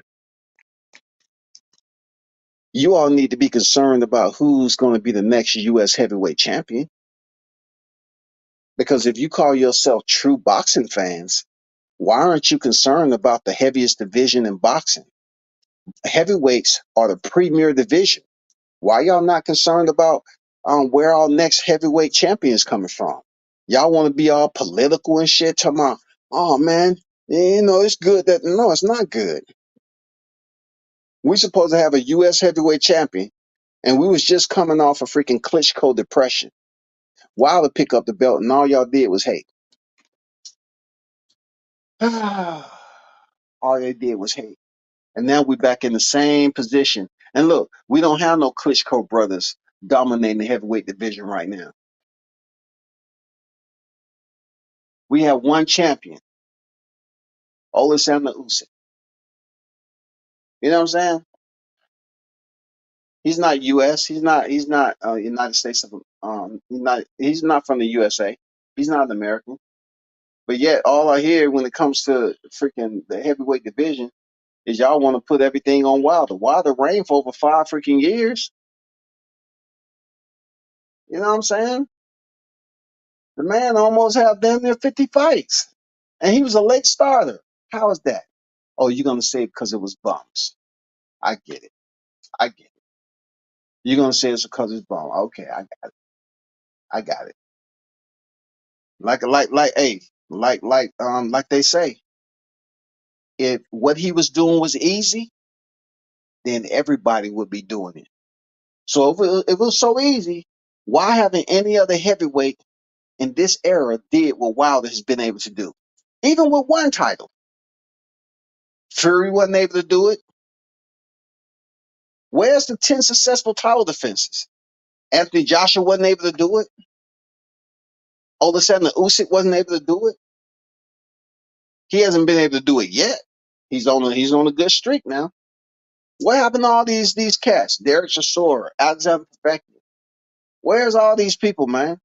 you all need to be concerned about who's going to be the next U.S. heavyweight champion. Because if you call yourself true boxing fans, why aren't you concerned about the heaviest division in boxing? Heavyweights are the premier division. Why y'all not concerned about where our next heavyweight champion is coming from? Y'all want to be all political and shit, talking about, oh man, it's good that no, it's not good. We supposed to have a U.S. heavyweight champion, and we was just coming off a freaking Klitschko depression. Wilder pick up the belt, and all y'all did was hate. All they did was hate. And now we're back in the same position. And look, we don't have no Klitschko brothers dominating the heavyweight division right now. We have one champion, Alexander Usyk. You know what I'm saying? He's not U.S. He's not United States of he's not from the USA. He's not an American. But yet, all I hear when it comes to freaking the heavyweight division is y'all want to put everything on Wilder. Wilder reigned for over 5 freaking years. You know what I'm saying? The man almost had damn near 50 fights. And he was a late starter. How is that? Oh, you're going to say because it was bums. I get it. I get it. You're going to say it's because it's bum. Okay, I got it. I got it. Hey, like they say, if what he was doing was easy, then everybody would be doing it. So if it was so easy, why haven't any other heavyweight in this era did what Wilder has been able to do? Even with one title. Fury wasn't able to do it. Where's the 10 successful title defenses? Anthony Joshua wasn't able to do it. All of a sudden, Usyk wasn't able to do it. He hasn't been able to do it yet. He's on a good streak now. What happened to all these cats? Derek Chisora, Alexander Perfecto. Where's all these people, man?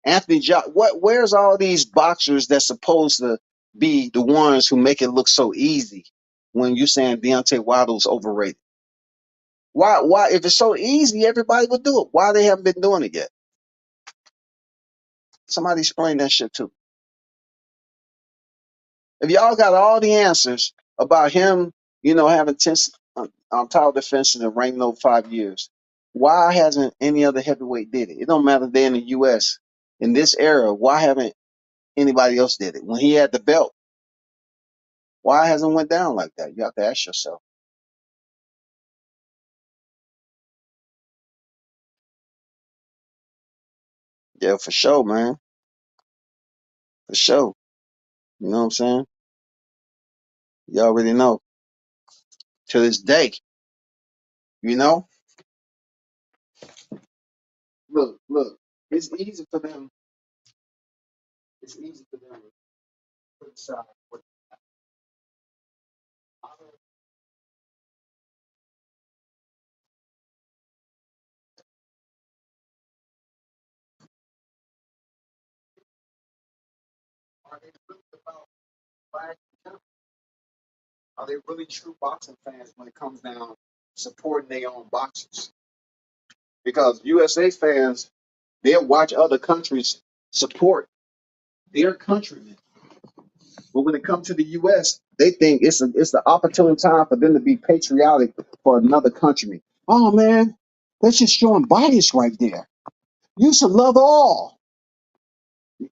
Anthony where's all these boxers that's supposed to be the ones who make it look so easy when you're saying Deontay Wilder's overrated? Why if it's so easy, everybody would do it. Why they haven't been doing it yet? Somebody explain that shit too. If y'all got all the answers about him, having 10 title defenses and reigning over 5 years, why hasn't any other heavyweight did it? It don't matter they're in the U.S. In this era, why haven't anybody else did it? When he had the belt, Why it hasn't went down like that? You have to ask yourself. Yeah, for sure, man. For sure. You know what I'm saying? You already know. To this day, you know? Look. It's easy for them. It's easy for them to criticize what are they really about flag and country? Are they really true boxing fans when it comes down supporting their own boxers? Because USA fans, they'll watch other countries support their countrymen. But when it comes to the US, they think it's the opportune time for them to be patriotic for another countryman. Oh man, that's just showing bias right there. You should love all.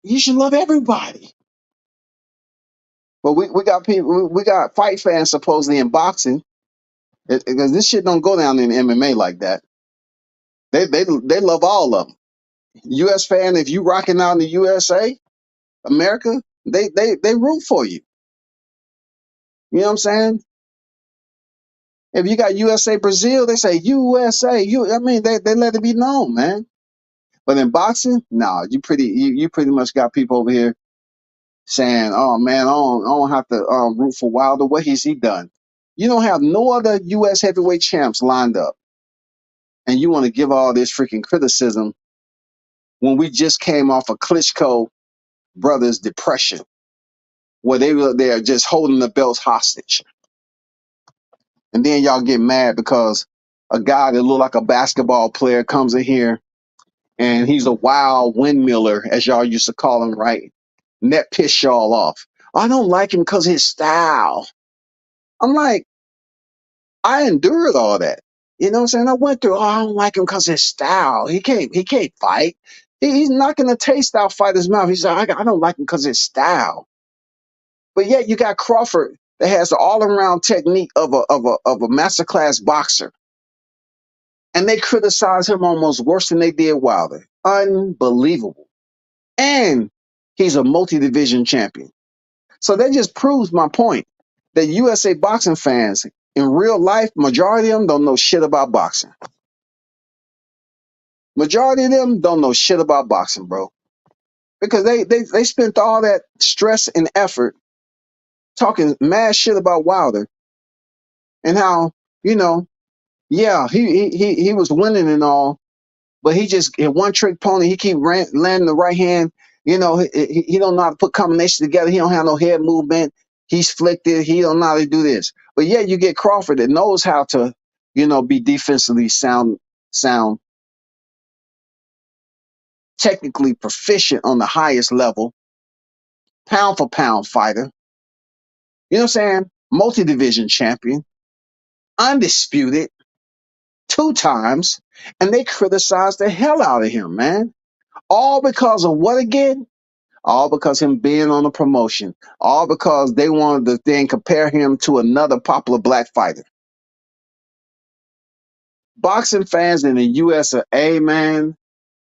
You should love everybody. But we got people we got fight fans supposedly in boxing because this shit don't go down in MMA like that. They love all of them. US fan, if you rocking out in the USA, America, they root for you. You know what I'm saying? If you got USA Brazil, they say USA. I mean, they let it be known, man. But in boxing, nah, you pretty much got people over here saying, "Oh man, I don't have to root for Wilder. What has he done?" You don't have no other U.S. heavyweight champs lined up, and you want to give all this freaking criticism when we just came off of Klitschko brothers' depression, where they were there just holding the belts hostage, and then y'all get mad because a guy that looked like a basketball player comes in here and he's a wild windmiller, as y'all used to call him, right? And that pissed y'all off. I don't like him because his style. I'm like, I endured all that. You know what I'm saying? I went through, oh, I don't like him because his style. He can't fight. He's not going to taste out fight his mouth. He's like, I don't like him because his style. But yet you got Crawford that has the all around technique of a masterclass boxer. And they criticize him almost worse than they did Wilder. Unbelievable. And he's a multi-division champion. So that just proves my point that USA boxing fans in real life, majority of them don't know shit about boxing. Majority of them don't know shit about boxing, bro. Because they spent all that stress and effort talking mad shit about Wilder and how, you know, yeah, he was winning and all, but he just a one trick pony. He keep landing the right hand. You know, he don't know how to put combinations together. He don't have no head movement. He's flicked it. He don't know how to do this. But yeah, you get Crawford that knows how to, you know, be defensively sound, technically proficient on the highest level, pound for pound fighter. You know what I'm saying? Multi-division champion, undisputed, 2 times, and they criticize the hell out of him, man. All because of what again? All because him being on a promotion. All because they wanted to then compare him to another popular black fighter. Boxing fans in the US are man.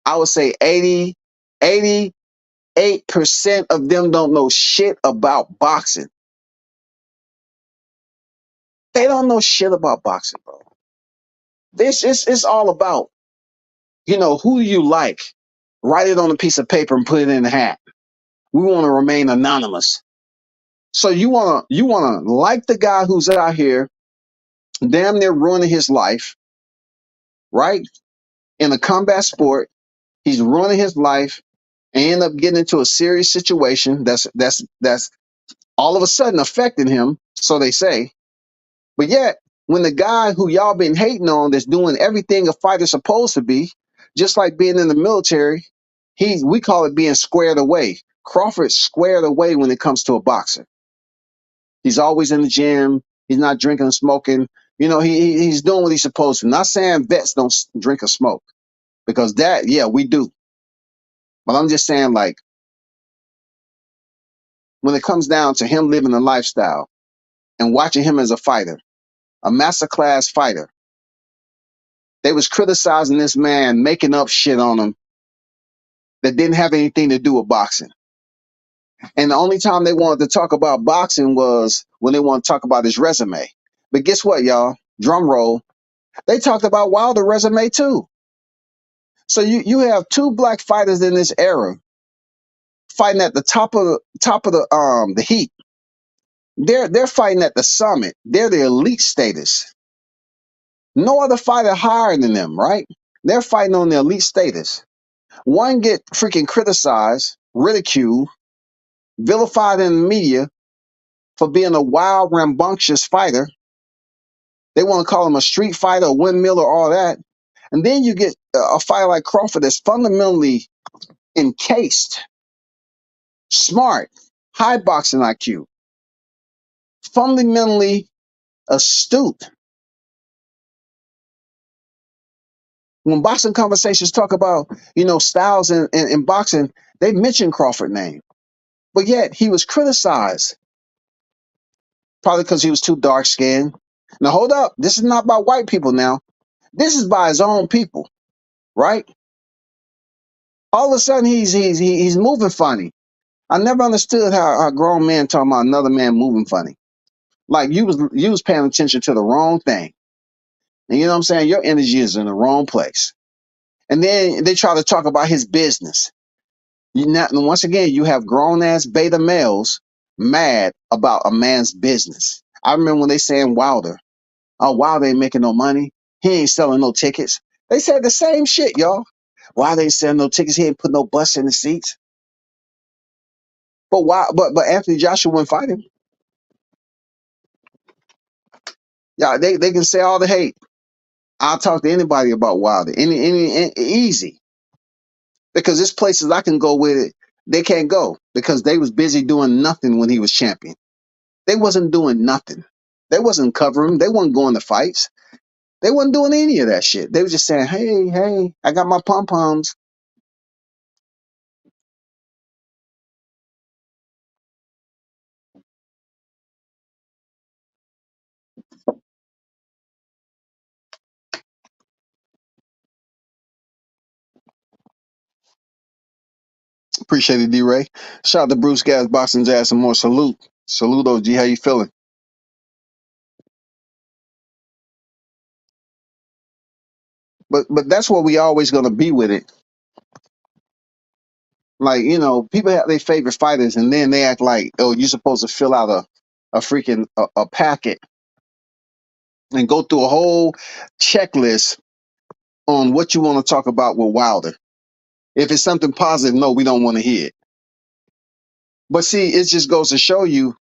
I would say 88% of them don't know shit about boxing. They don't know shit about boxing, bro. This is it's all about, you know, who do you like? Write it on a piece of paper and put it in the hat. We want to remain anonymous. So you wanna like the guy who's out here damn near ruining his life, right? In a combat sport, he's ruining his life and end up getting into a serious situation that's all of a sudden affecting him, so they say. But yet, when the guy who y'all been hating on that's doing everything a fighter's supposed to be, just like being in the military, we call it being squared away. Crawford's squared away when it comes to a boxer. He's always in the gym. He's not drinking and smoking. You know, he's doing what he's supposed to. Not saying vets don't drink or smoke, because that, yeah, we do. But I'm just saying, like, when it comes down to him living a lifestyle, and watching him as a fighter, a masterclass fighter. They was criticizing this man, making up shit on him that didn't have anything to do with boxing. And the only time they wanted to talk about boxing was when they want to talk about his resume. But guess what, y'all? Drum roll. They talked about Wilder's resume too. So you have two black fighters in this era fighting at the top of the heat. They're fighting at the summit. They're the elite status. No other fighter higher than them, right? They're fighting on the elite status. One get freaking criticized, ridiculed, vilified in the media for being a wild, rambunctious fighter. They want to call him a street fighter, a windmiller, all that. And then you get a fighter like Crawford that's fundamentally encased, smart, high boxing IQ, fundamentally astute. When boxing conversations talk about, styles in boxing, they mention Crawford's name. But yet he was criticized, probably because he was too dark skinned. Now hold up, this is not by white people now. This is by his own people, right? All of a sudden he's moving funny. I never understood how a grown man talking about another man moving funny. Like you was paying attention to the wrong thing. And you know what I'm saying? Your energy is in the wrong place. And then they try to talk about his business. And once again, you have grown ass beta males mad about a man's business. I remember when they saying Wilder, oh, Wilder ain't making no money. He ain't selling no tickets. They said the same shit, y'all. Wilder ain't selling no tickets. He ain't put no butts in the seats. But why? But Anthony Joshua wouldn't fight him. Yeah, they can say all the hate. I'll talk to anybody about Wilder. Any easy. Because there's places I can go with it. They can't go because they was busy doing nothing when he was champion. They wasn't doing nothing. They wasn't covering. They wasn't going to fights. They wasn't doing any of that shit. They was just saying, hey, I got my pom-poms. Appreciate it, D-Ray. Shout out to Bruce Gas, Boxing Jazz, and more. Salute. Salute, OG. How you feeling? But that's what we always going to be with it. Like, people have their favorite fighters, and then they act like, oh, you're supposed to fill out a freaking a packet and go through a whole checklist on what you want to talk about with Wilder. If it's something positive, no, we don't want to hear it. But see, it just goes to show you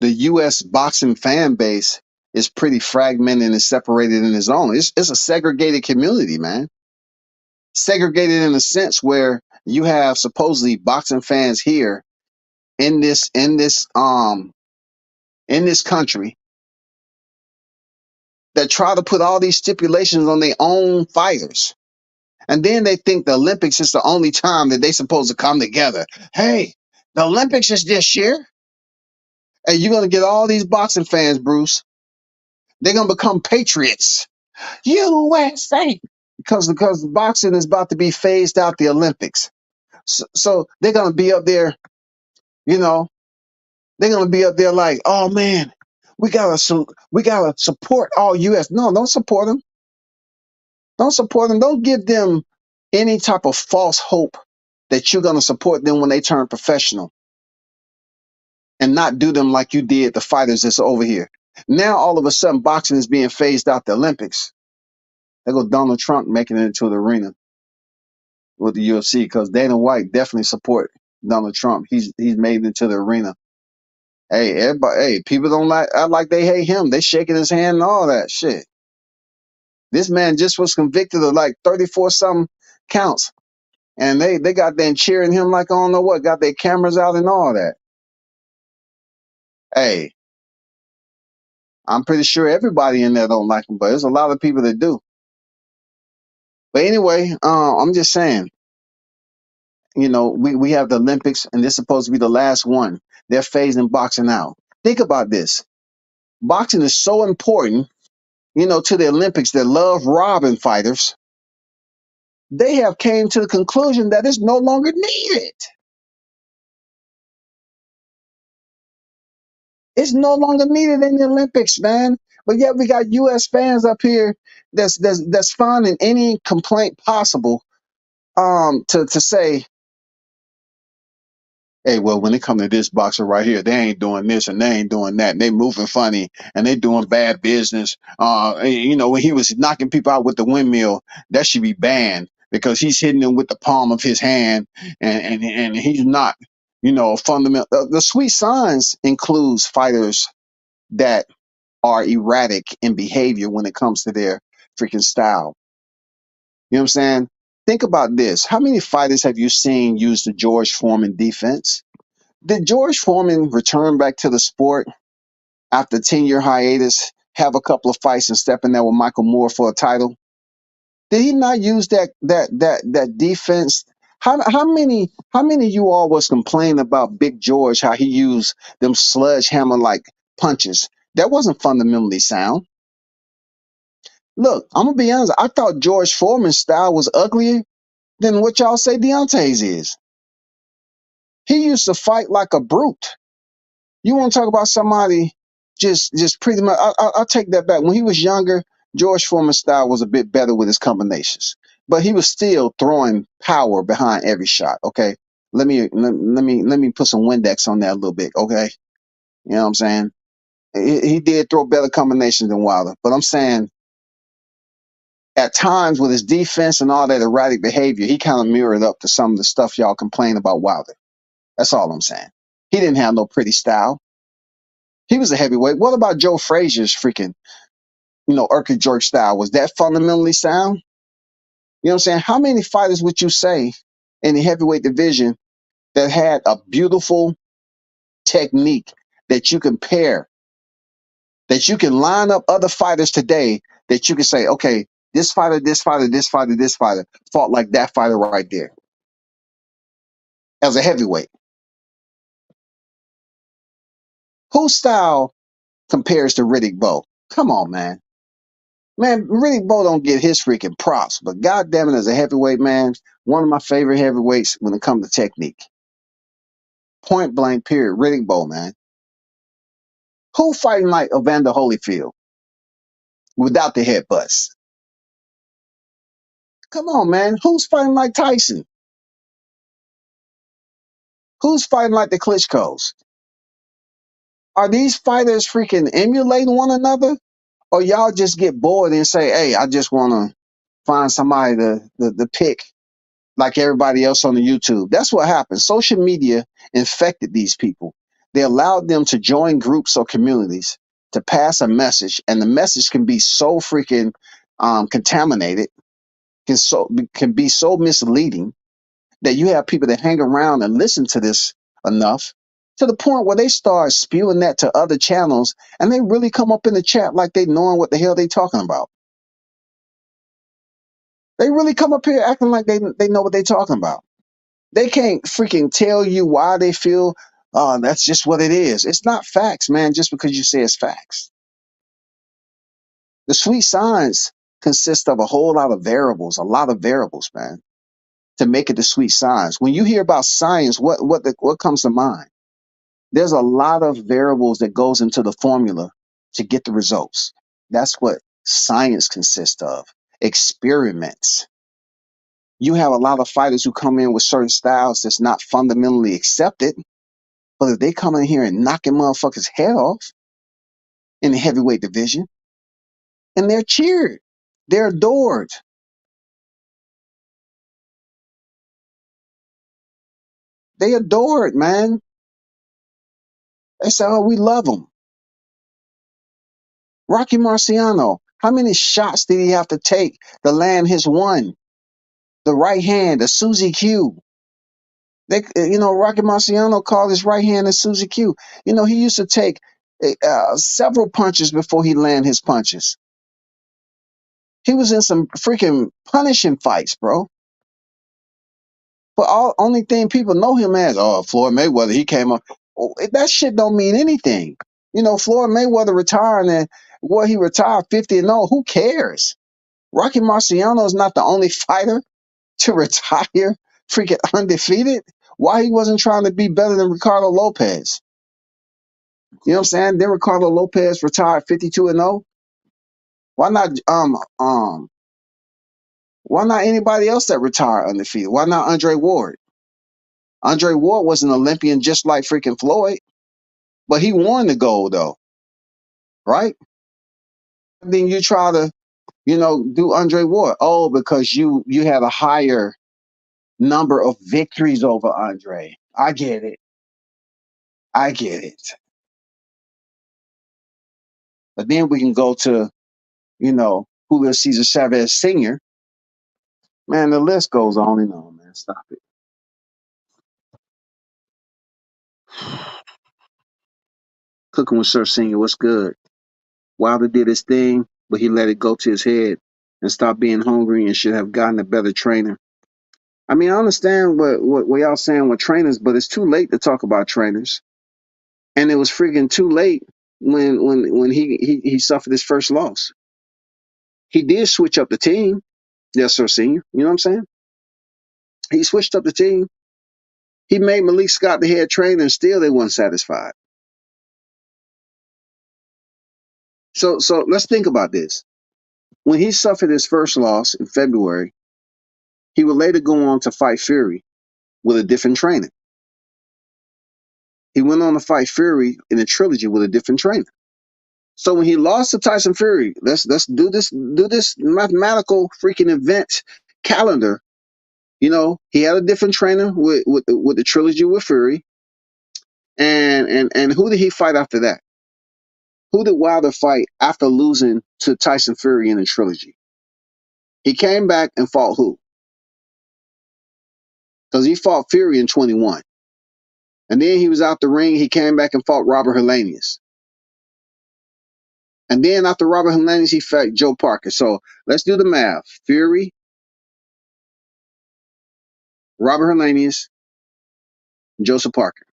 the U.S. boxing fan base is pretty fragmented and separated in its own. It's a segregated community, man. Segregated in a sense where you have supposedly boxing fans here in this country that try to put all these stipulations on their own fighters. And then they think the Olympics is the only time that they supposed to come together. Hey, the Olympics is this year. And you're going to get all these boxing fans, Bruce. They're going to become patriots. USA. Because boxing is about to be phased out the Olympics. So they're going to be up there, you know, they're going to be up there like, oh, man, we gotta support all U.S. No, don't support them. Don't support them. Don't give them any type of false hope that you're going to support them when they turn professional and not do them like you did the fighters that's over here. Now, all of a sudden, boxing is being phased out the Olympics. There go Donald Trump making it into the arena with the UFC because Dana White definitely support Donald Trump. He's made it into the arena. Hey, everybody, hey, people don't act like they hate him. They shaking his hand and all that shit. This man just was convicted of like 34 something counts. And they got them cheering him like I don't know what, got their cameras out and all that. Hey, I'm pretty sure everybody in there don't like him, but there's a lot of people that do. But anyway, I'm just saying, we have the Olympics and this is supposed to be the last one. They're phasing boxing out. Think about this. boxing is so important, to the Olympics that love robbing fighters. They have came to the conclusion that it's no longer needed. It's no longer needed in the Olympics, man. But yet we got U.S. fans up here that's finding any complaint possible to say, hey, well, when it comes to this boxer right here, they ain't doing this and they ain't doing that, and they moving funny and they doing bad business. When he was knocking people out with the windmill, that should be banned because he's hitting them with the palm of his hand, and he's not, fundamental. The sweet signs includes fighters that are erratic in behavior when it comes to their freaking style. You know what I'm saying? Think about this. How many fighters have you seen use the George Foreman defense? Did George Foreman return back to the sport after a 10-year hiatus, have a couple of fights and step in there with Michael Moore for a title? Did he not use that defense? How many of you all was complaining about Big George, how he used them sledgehammer like punches? That wasn't fundamentally sound. Look, I'm gonna be honest. I thought George Foreman's style was uglier than what y'all say Deontay's is. He used to fight like a brute. You want to talk about somebody just pretty much? I'll take that back. When he was younger, George Foreman's style was a bit better with his combinations, but he was still throwing power behind every shot. Okay, let me put some Windex on that a little bit. Okay, you know what I'm saying? He did throw better combinations than Wilder, but I'm saying at times with his defense and all that erratic behavior, he kind of mirrored up to some of the stuff y'all complain about Wilder. That's all I'm saying. He didn't have no pretty style. He was a heavyweight. What about Joe Frazier's freaking, Erky jerk style? Was that fundamentally sound? You know what I'm saying? How many fighters would you say in the heavyweight division that had a beautiful technique that you can pair, that you can line up other fighters today that you can say, okay, this fighter, this fighter, this fighter, this fighter fought like that fighter right there as a heavyweight? Whose style compares to Riddick Bowe? Come on, man. Man, Riddick Bowe don't get his freaking props, but goddamn it, as a heavyweight, man, one of my favorite heavyweights when it comes to technique. Point blank, period. Riddick Bowe, man. Who fighting like Evander Holyfield without the headbutts? Come on, man. Who's fighting like Tyson? Who's fighting like the Klitschko's? Are these fighters freaking emulating one another? Or y'all just get bored and say, hey, I just want to find somebody to pick like everybody else on the YouTube? That's what happened. Social media infected these people. They allowed them to join groups or communities to pass a message, and the message can be so freaking contaminated, can be so misleading that you have people that hang around and listen to this enough to the point where they start spewing that to other channels, and they really come up in the chat like they knowing what the hell they talking about. They really come up here acting like they know what they talking about. They can't freaking tell you why they feel that's just what it is. It's not facts, man, just because you say it's facts. The sweet science consists of a lot of variables, man, to make it the sweet science. When you hear about science, what comes to mind? There's a lot of variables that goes into the formula to get the results. That's what science consists of. Experiments. You have a lot of fighters who come in with certain styles that's not fundamentally accepted. But if they come in here and knocking motherfuckers' head off in the heavyweight division, and they're cheered, they're adored. They adored, man. They say, oh, we love them. Rocky Marciano, how many shots did he have to take to land his one? The right hand, the Suzy Q. Rocky Marciano called his right hand a Suzy Q. He used to take several punches before he land his punches. He was in some freaking punishing fights, bro. But only thing people know him as, oh, Floyd Mayweather, he came up. That shit don't mean anything. Floyd Mayweather retiring and he retired 50-0. Who cares? Rocky Marciano is not the only fighter to retire freaking undefeated. Why he wasn't trying to be better than Ricardo Lopez? You know what I'm saying? Then Ricardo Lopez retired 52-0. Why not why not anybody else that retired undefeated? Why not Andre Ward? Andre Ward was an Olympian just like freaking Floyd, but he won the gold though, right? Then you try to, do Andre Ward. Oh, because you had a higher number of victories over Andre. I get it. I get it. But then we can go to, Julio Cesar Chavez Sr. Man, the list goes on and on, man. Stop it. Cooking with Sir Senior, what's good? Wilder did his thing, but he let it go to his head and stopped being hungry and should have gotten a better trainer. I mean, I understand what y'all saying with trainers, but it's too late to talk about trainers. And it was freaking too late when he suffered his first loss. He did switch up the team. Yes, Sir Senior. You know what I'm saying? He switched up the team. He made Malik Scott the head trainer, and still they weren't satisfied. So let's think about this. When he suffered his first loss in February, he would later go on to fight Fury with a different trainer. He went on to fight Fury in a trilogy with a different trainer. So when he lost to Tyson Fury, let's do this mathematical freaking event calendar. He had a different trainer with the trilogy with Fury, and who did he fight after that? Who did Wilder fight after losing to Tyson Fury in the trilogy? He came back and fought who? Because he fought Fury in 21. And then he was out the ring. He came back and fought Robert Helenius. And then after Robert Helenius, he fought Joe Parker. So let's do the math. Fury, Robert Helenius, and Joseph Parker.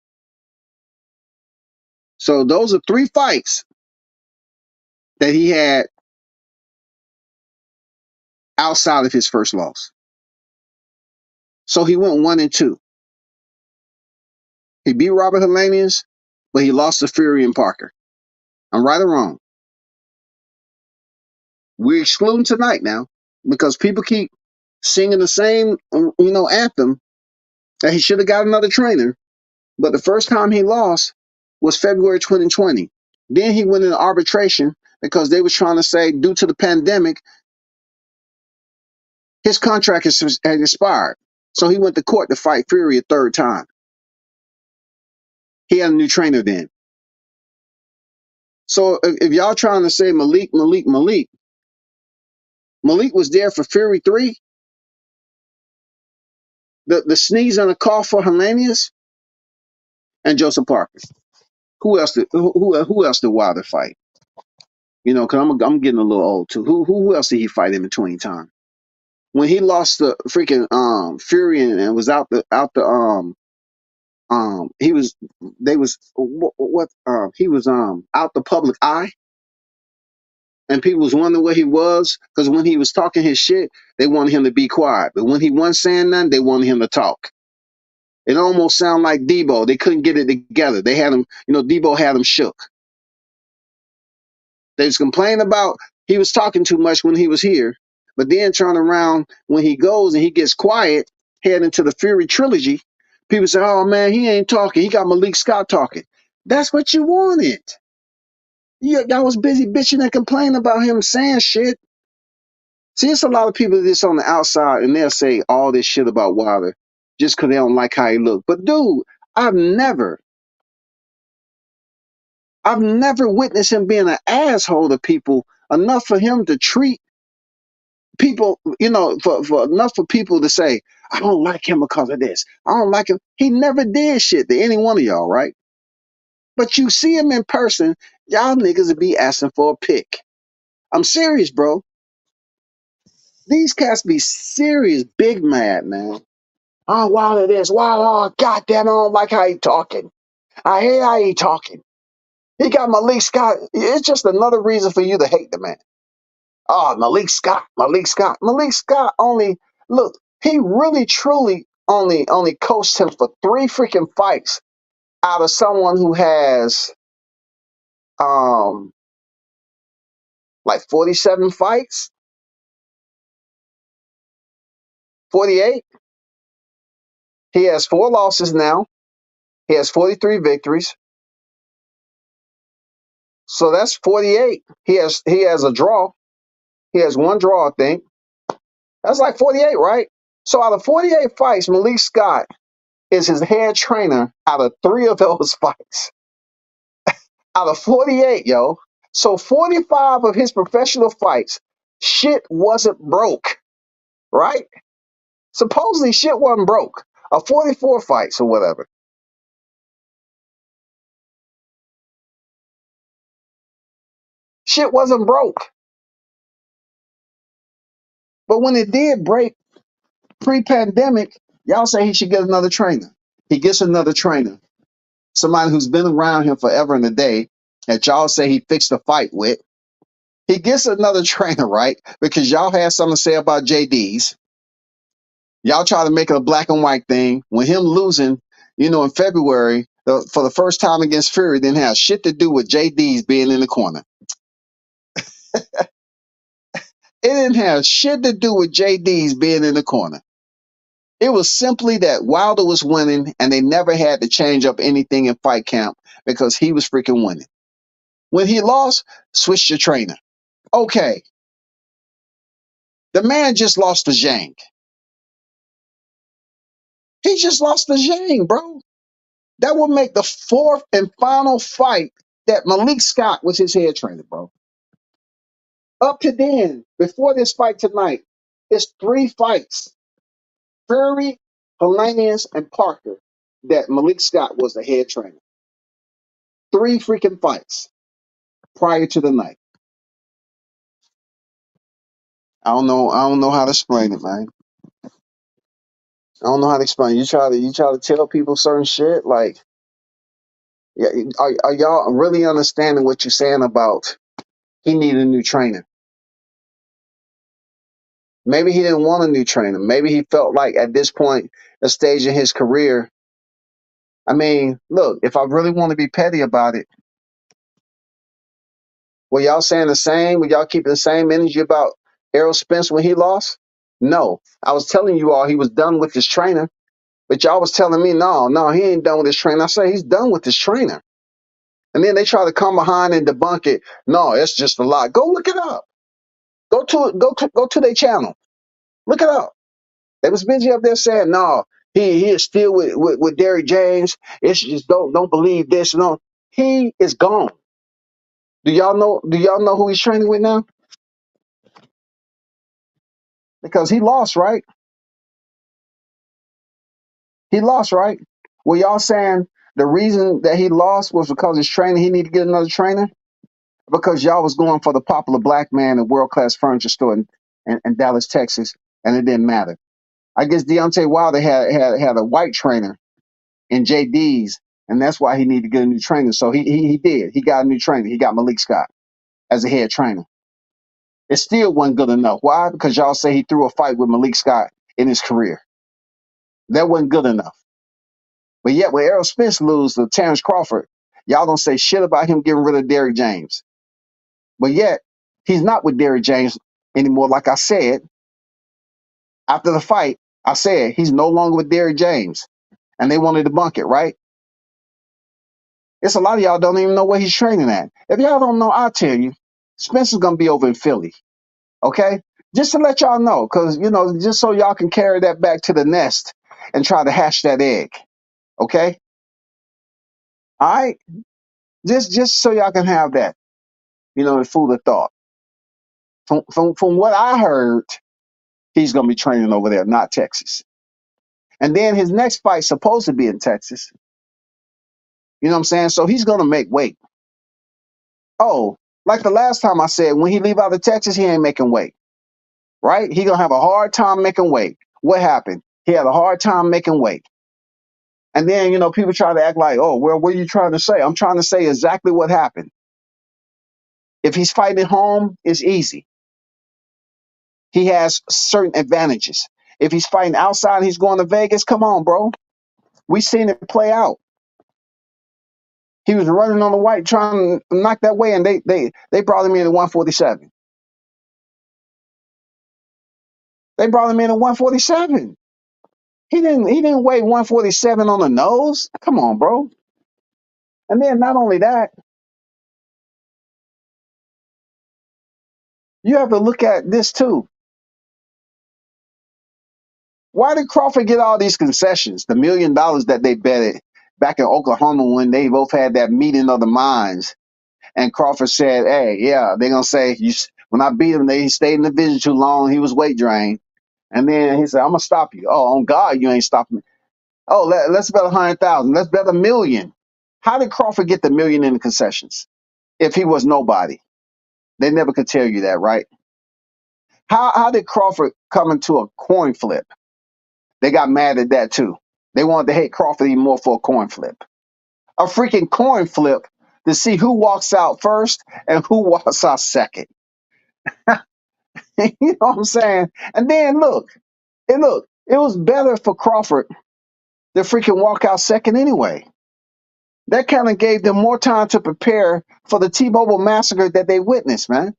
So those are 3 fights that he had outside of his first loss. So he went 1-2. He beat Robert Helenius, but he lost to Fury and Parker. I'm right or wrong? We're excluding tonight now because people keep singing the same, anthem that he should have got another trainer. But the first time he lost was February 2020. Then he went into arbitration because they was trying to say, due to the pandemic, his contract had expired. So he went to court to fight Fury a third time. He had a new trainer then. So if y'all trying to say Malik was there for Fury 3, the sneeze and the cough for Helenius, and Joseph Parker. Who else did Wilder fight? Because I'm getting a little old too. Who else did he fight in between time? When he lost the freaking Fury and was out the he was they was what he was out the public eye, and people was wondering where he was because when he was talking his shit, they wanted him to be quiet, but when he wasn't saying nothing, they wanted him to talk. It almost sounded like Debo. They couldn't get it together. They had him, Debo had him shook. They was complaining about he was talking too much when he was here, but then turn around when he goes and he gets quiet, heading into the Fury trilogy. People say, "Oh man, he ain't talking. He got Malik Scott talking." That's what you wanted. Y'all was busy bitching and complaining about him saying shit. See, it's a lot of people that's on the outside and they'll say all this shit about Wilder just because they don't like how he looked. But dude, I've never witnessed him being an asshole to people enough for him to treat people, for enough for people to say, I don't like him because of this. I don't like him. He never did shit to any one of y'all, right? But you see him in person, y'all niggas would be asking for a pick. I'm serious, bro. These cats be serious, big mad, man. Oh, Wilder this, Wilder, oh, goddamn, I don't like how he talking. I hate how he talking. He got Malik Scott. It's just another reason for you to hate the man. Oh, Malik Scott, Malik Scott. Malik Scott only look, he really truly only coached him for 3 freaking fights out of someone who has um like 47 fights, 48. He has 4 losses now. He has 43 victories. So that's 48. He has a draw. He has 1 draw, I think. That's like 48, right? So out of 48 fights, Malik Scott is his head trainer out of 3 of those fights. Out of 48, yo. So 45 of his professional fights, shit wasn't broke, right? Supposedly shit wasn't broke. 44 fights or whatever. Shit wasn't broke. But when it did break pre-pandemic, y'all say he should get another trainer. He gets another trainer. Somebody who's been around him forever and a day that y'all say he fixed a fight with. He gets another trainer, right? Because y'all had something to say about JD's. Y'all try to make it a black and white thing. When him losing, in February, for the first time against Fury, didn't have shit to do with JD's being in the corner. It didn't have shit to do with JD's being in the corner. It was simply that Wilder was winning and they never had to change up anything in fight camp because he was freaking winning. When he lost, switch your trainer. Okay, the man just lost to Zhang. He just lost to Zhang, bro. That would make the 4th and final fight that Malik Scott was his head trainer, bro. Up to then, before this fight tonight, it's 3 fights. Fury, Helenius, and Parker that Malik Scott was the head trainer. 3 freaking fights prior to the night. I don't know how to explain it, man. I don't know how to explain it. You try to tell people certain shit, like, yeah, are y'all really understanding what you're saying about he needed a new trainer? Maybe he didn't want a new trainer. Maybe he felt like at this point, a stage in his career. I mean, look, if I really want to be petty about it, were y'all saying the same? Were y'all keeping the same energy about Errol Spence when he lost? No. I was telling you all he was done with his trainer, but y'all was telling me, no, he ain't done with his trainer. I say he's done with his trainer. And then they try to come behind and debunk it. No, it's just a lie. Go look it up. Go to their channel. Look it up. They was busy up there saying, no, he is still with Derrick James. It's just don't believe this. No, he is gone. Do y'all know who he's training with now? Because he lost, right? He lost, right? Were y'all saying the reason that he lost was because his trainer, he need to get another trainer? Because y'all was going for the popular black man in world class furniture store in Dallas, Texas, and it didn't matter. I guess Deontay Wilder had a white trainer in JD's, and that's why he needed to get a new trainer. So he did. He got a new trainer. He got Malik Scott as a head trainer. It still wasn't good enough. Why? Because y'all say he threw a fight with Malik Scott in his career. That wasn't good enough. But yet, when Errol Spence lose to Terrence Crawford, y'all don't say shit about him getting rid of Derrick James. But yet, he's not with Derrick James anymore. Like I said, after the fight, I said he's no longer with Derrick James. And they wanted to debunk it, right? It's a lot of y'all don't even know where he's training at. If y'all don't know, I'll tell you. Spencer's going to be over in Philly. Okay? Just to let y'all know, because, just so y'all can carry that back to the nest and try to hash that egg. Okay? All right? Just so y'all can have that, in food of thought. From what I heard, he's going to be training over there, not Texas. And then his next fight's supposed to be in Texas. You know what I'm saying? So he's going to make weight. Oh, like the last time I said, when he leave out of Texas, he ain't making weight. Right? He going to have a hard time making weight. What happened? He had a hard time making weight. And then, people try to act like, oh, well, what are you trying to say? I'm trying to say exactly what happened. If he's fighting at home, it's easy. He has certain advantages. If he's fighting outside, he's going to Vegas. Come on, bro. We seen it play out. He was running on the white trying to knock that way, and they brought him in at 147. They brought him in at 147. He didn't weigh 147 on the nose. Come on, bro. And then not only that, you have to look at this too. Why did Crawford get all these concessions? The $1 million that they betted back in Oklahoma when they both had that meeting of the minds. And Crawford said, hey, yeah, they're going to say, when I beat him, he stayed in the division too long. He was weight drained. And then he said, I'm going to stop you. Oh, on God, you ain't stopping me. Oh, let's bet 100,000. Let's bet 1 million. How did Crawford get the million in the concessions if he was nobody? They never could tell you that, right? How did Crawford come into a coin flip? They got mad at that too. They wanted to hate Crawford even more for a coin flip. A freaking coin flip to see who walks out first and who walks out second. You know what I'm saying? And then it was better for Crawford to freaking walk out second anyway. That kind of gave them more time to prepare for the T-Mobile massacre that they witnessed, man.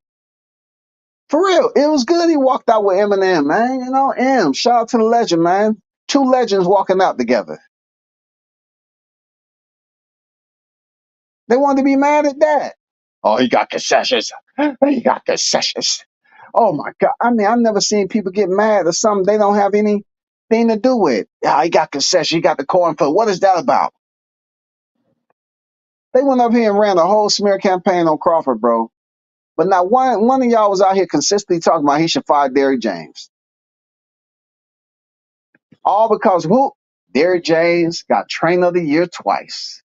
For real, it was good he walked out with Eminem, man. Shout out to the legend, man. Two legends walking out together. They wanted to be mad at that. Oh, he got concessions. He got concessions. Oh my God. I mean, I've never seen people get mad at something they don't have anything to do with. Yeah, he got concessions. He got the cornfield. What is that about? They went up here and ran a whole smear campaign on Crawford, bro. But not one of y'all was out here consistently talking about he should fire Derrick James. All because who? Derrick James got Trainer of the Year twice.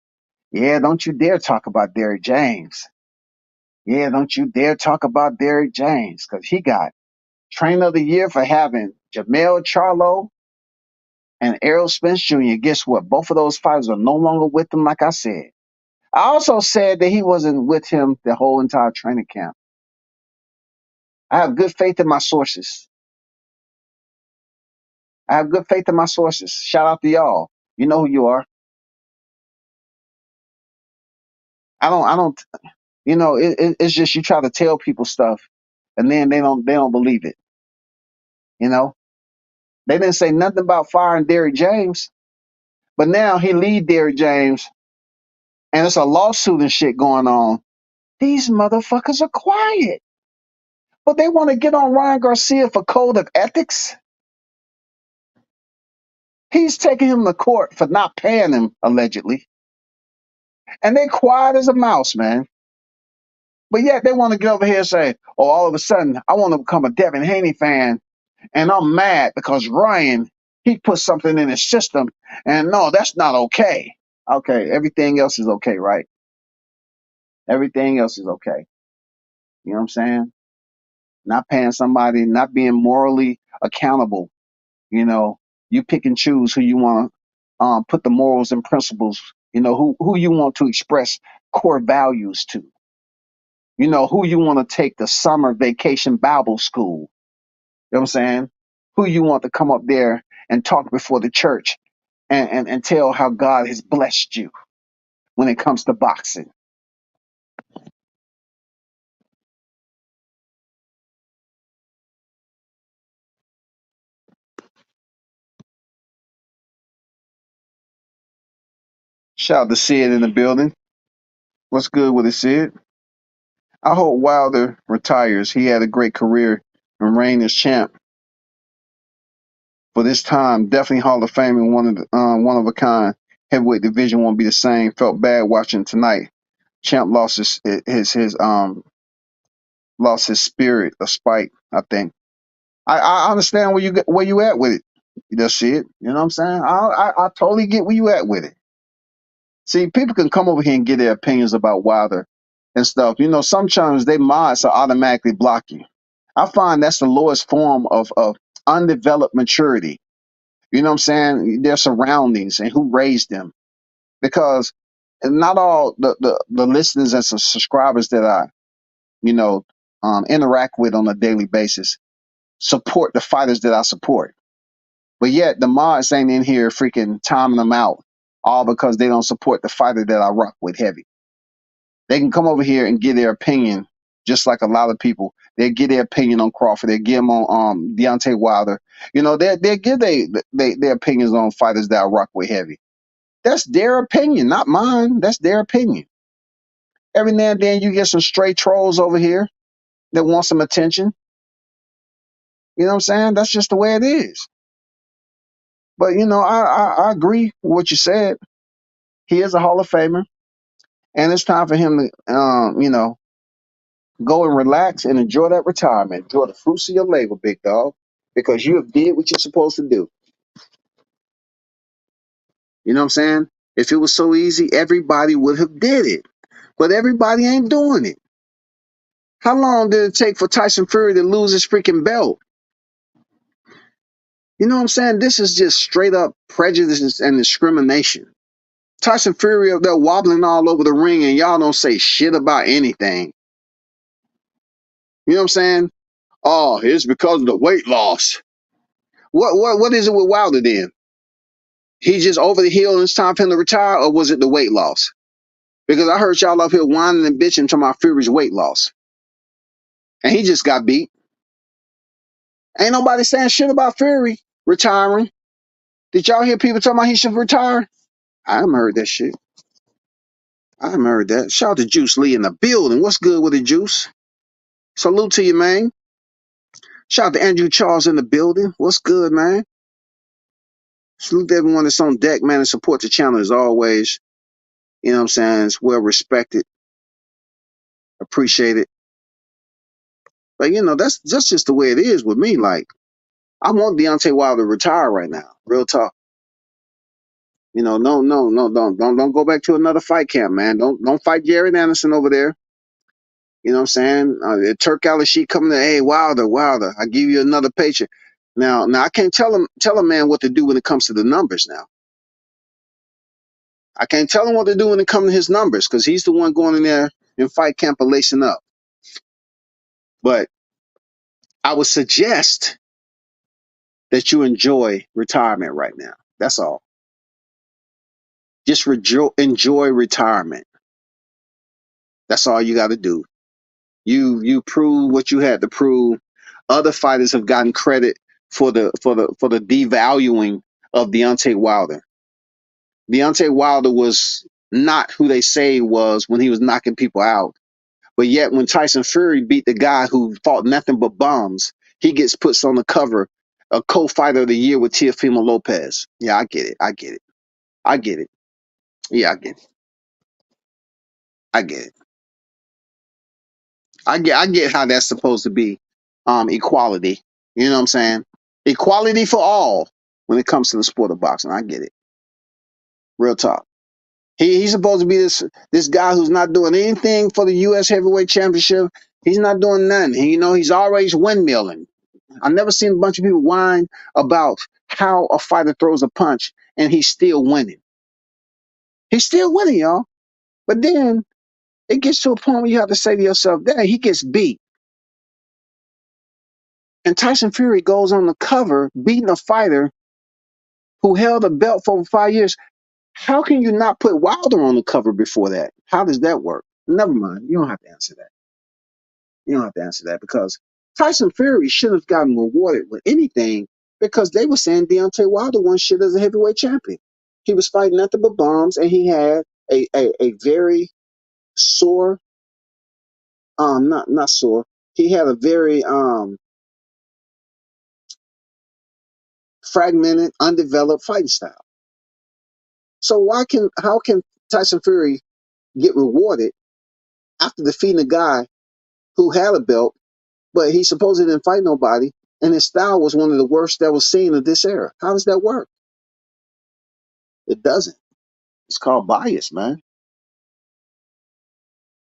Yeah, don't you dare talk about Derrick James. Yeah, don't you dare talk about Derrick James because he got Trainer of the Year for having Jamel Charlo and Errol Spence Jr. Guess what? Both of those fighters are no longer with him, like I said. I also said that he wasn't with him the whole entire training camp. I have good faith in my sources. I have good faith in my sources. Shout out to y'all. You know who you are. I don't, it's just you try to tell people stuff and then they don't believe it. You know, they didn't say nothing about firing Derrick James, but now he lead Derrick James and it's a lawsuit and shit going on. These motherfuckers are quiet, but they want to get on Ryan Garcia for code of ethics. He's taking him to court for not paying him allegedly, and they quiet as a mouse, man. But yet they want to get over here and say, "Oh, all of a sudden I want to become a Devin Haney fan, and I'm mad because Ryan he put something in his system, and no, that's not okay." Okay, everything else is okay, right? Everything else is okay. You know what I'm saying? Not paying somebody, not being morally accountable. You know, you pick and choose who you want to put the morals and principles. You know, who you want to express core values to. You know, who you want to take the summer vacation Bible school. You know what I'm saying? Who you want to come up there and talk before the church and tell how God has blessed you when it comes to boxing. Shout out to Sid in the building. What's good with it, Sid? I hope Wilder retires. He had a great career and reigned as champ for this time. Definitely Hall of Fame and one of a kind. Heavyweight division won't be the same. Felt bad watching tonight. Champ lost his lost his spirit of spite. I think. I understand where you at with it. That's it. You know what I'm saying? I totally get where you at with it. See, people can come over here and get their opinions about Wilder and stuff. You know, sometimes they mods will automatically block you. I find that's the lowest form of undeveloped maturity. You know what I'm saying? Their surroundings and who raised them. Because not all the listeners and some subscribers that I, you know, interact with on a daily basis support the fighters that I support. But yet the mods ain't in here freaking timing them out all because they don't support the fighter that I rock with heavy. They can come over here and give their opinion, just like a lot of people. They give their opinion on Crawford. They give them on Deontay Wilder. You know, they give their opinions on fighters that I rock with heavy. That's their opinion, not mine. That's their opinion. Every now and then you get some stray trolls over here that want some attention. You know what I'm saying? That's just the way it is. But you know, I agree with what you said. He is a Hall of Famer, and it's time for him to, you know, go and relax and enjoy that retirement. Enjoy the fruits of your labor, big dog, because you have did what you're supposed to do. You know what I'm saying? If it was so easy, everybody would have did it, but everybody ain't doing it. How long did it take for Tyson Fury to lose his freaking belt? You know what I'm saying? This is just straight up prejudice and discrimination. Tyson Fury up there wobbling all over the ring and y'all don't say shit about anything. You know what I'm saying? Oh, it's because of the weight loss. What is it with Wilder then? He just over the hill and it's time for him to retire, or was it the weight loss? Because I heard y'all up here whining and bitching to my Fury's weight loss. And he just got beat. Ain't nobody saying shit about Fury retiring. Did y'all hear people talking about he should retire? I haven't heard that shit. I haven't heard that. Shout out to Juice Lee in the building. What's good with the Juice? Salute to you, man. Shout out to Andrew Charles in the building. What's good, man? Salute to everyone that's on deck, man, and support the channel as always. You know what I'm saying? It's well respected. Appreciate it. But you know, that's just the way it is with me. Like, I want Deontay Wilder to retire right now. Real talk. You know, no, don't go back to another fight camp, man. Don't fight Jared Anderson over there. You know what I'm saying? Turk Al-Sheikh coming to, hey, Wilder, I give you another paycheck. Now I can't tell a man what to do when it comes to the numbers now. I can't tell him what to do when it comes to his numbers because he's the one going in there and fight camp and lacing up. But I would suggest that you enjoy retirement right now. That's all. Just enjoy retirement. That's all you got to do. You prove what you had to prove. Other fighters have gotten credit for the devaluing of Deontay Wilder. Deontay Wilder was not who they say he was when he was knocking people out. But yet when Tyson Fury beat the guy who fought nothing but bombs, he gets put on the cover, a co-fighter of the year with Teofimo Lopez. Yeah, I get it. I get it. I get it. Yeah, I get it. I get it. I get how that's supposed to be equality. You know what I'm saying? Equality for all when it comes to the sport of boxing. I get it. Real talk. He's supposed to be this guy who's not doing anything for the US heavyweight championship. He's not doing nothing. You know, he's always windmilling. I've never seen a bunch of people whine about how a fighter throws a punch and he's still winning. He's still winning, y'all. But then it gets to a point where you have to say to yourself, dang, he gets beat. And Tyson Fury goes on the cover beating a fighter who held a belt for over 5 years. How can you not put Wilder on the cover before that? How does that work? Never mind. You don't have to answer that. You don't have to answer that because Tyson Fury should have gotten rewarded with anything because they were saying Deontay Wilder won shit as a heavyweight champion. He was fighting nothing but bombs and he had a very sore, not sore. He had a very fragmented, undeveloped fighting style. So how can Tyson Fury get rewarded after defeating a guy who had a belt, but he supposedly didn't fight nobody, and his style was one of the worst that was seen in this era? How does that work? It doesn't. It's called bias, man.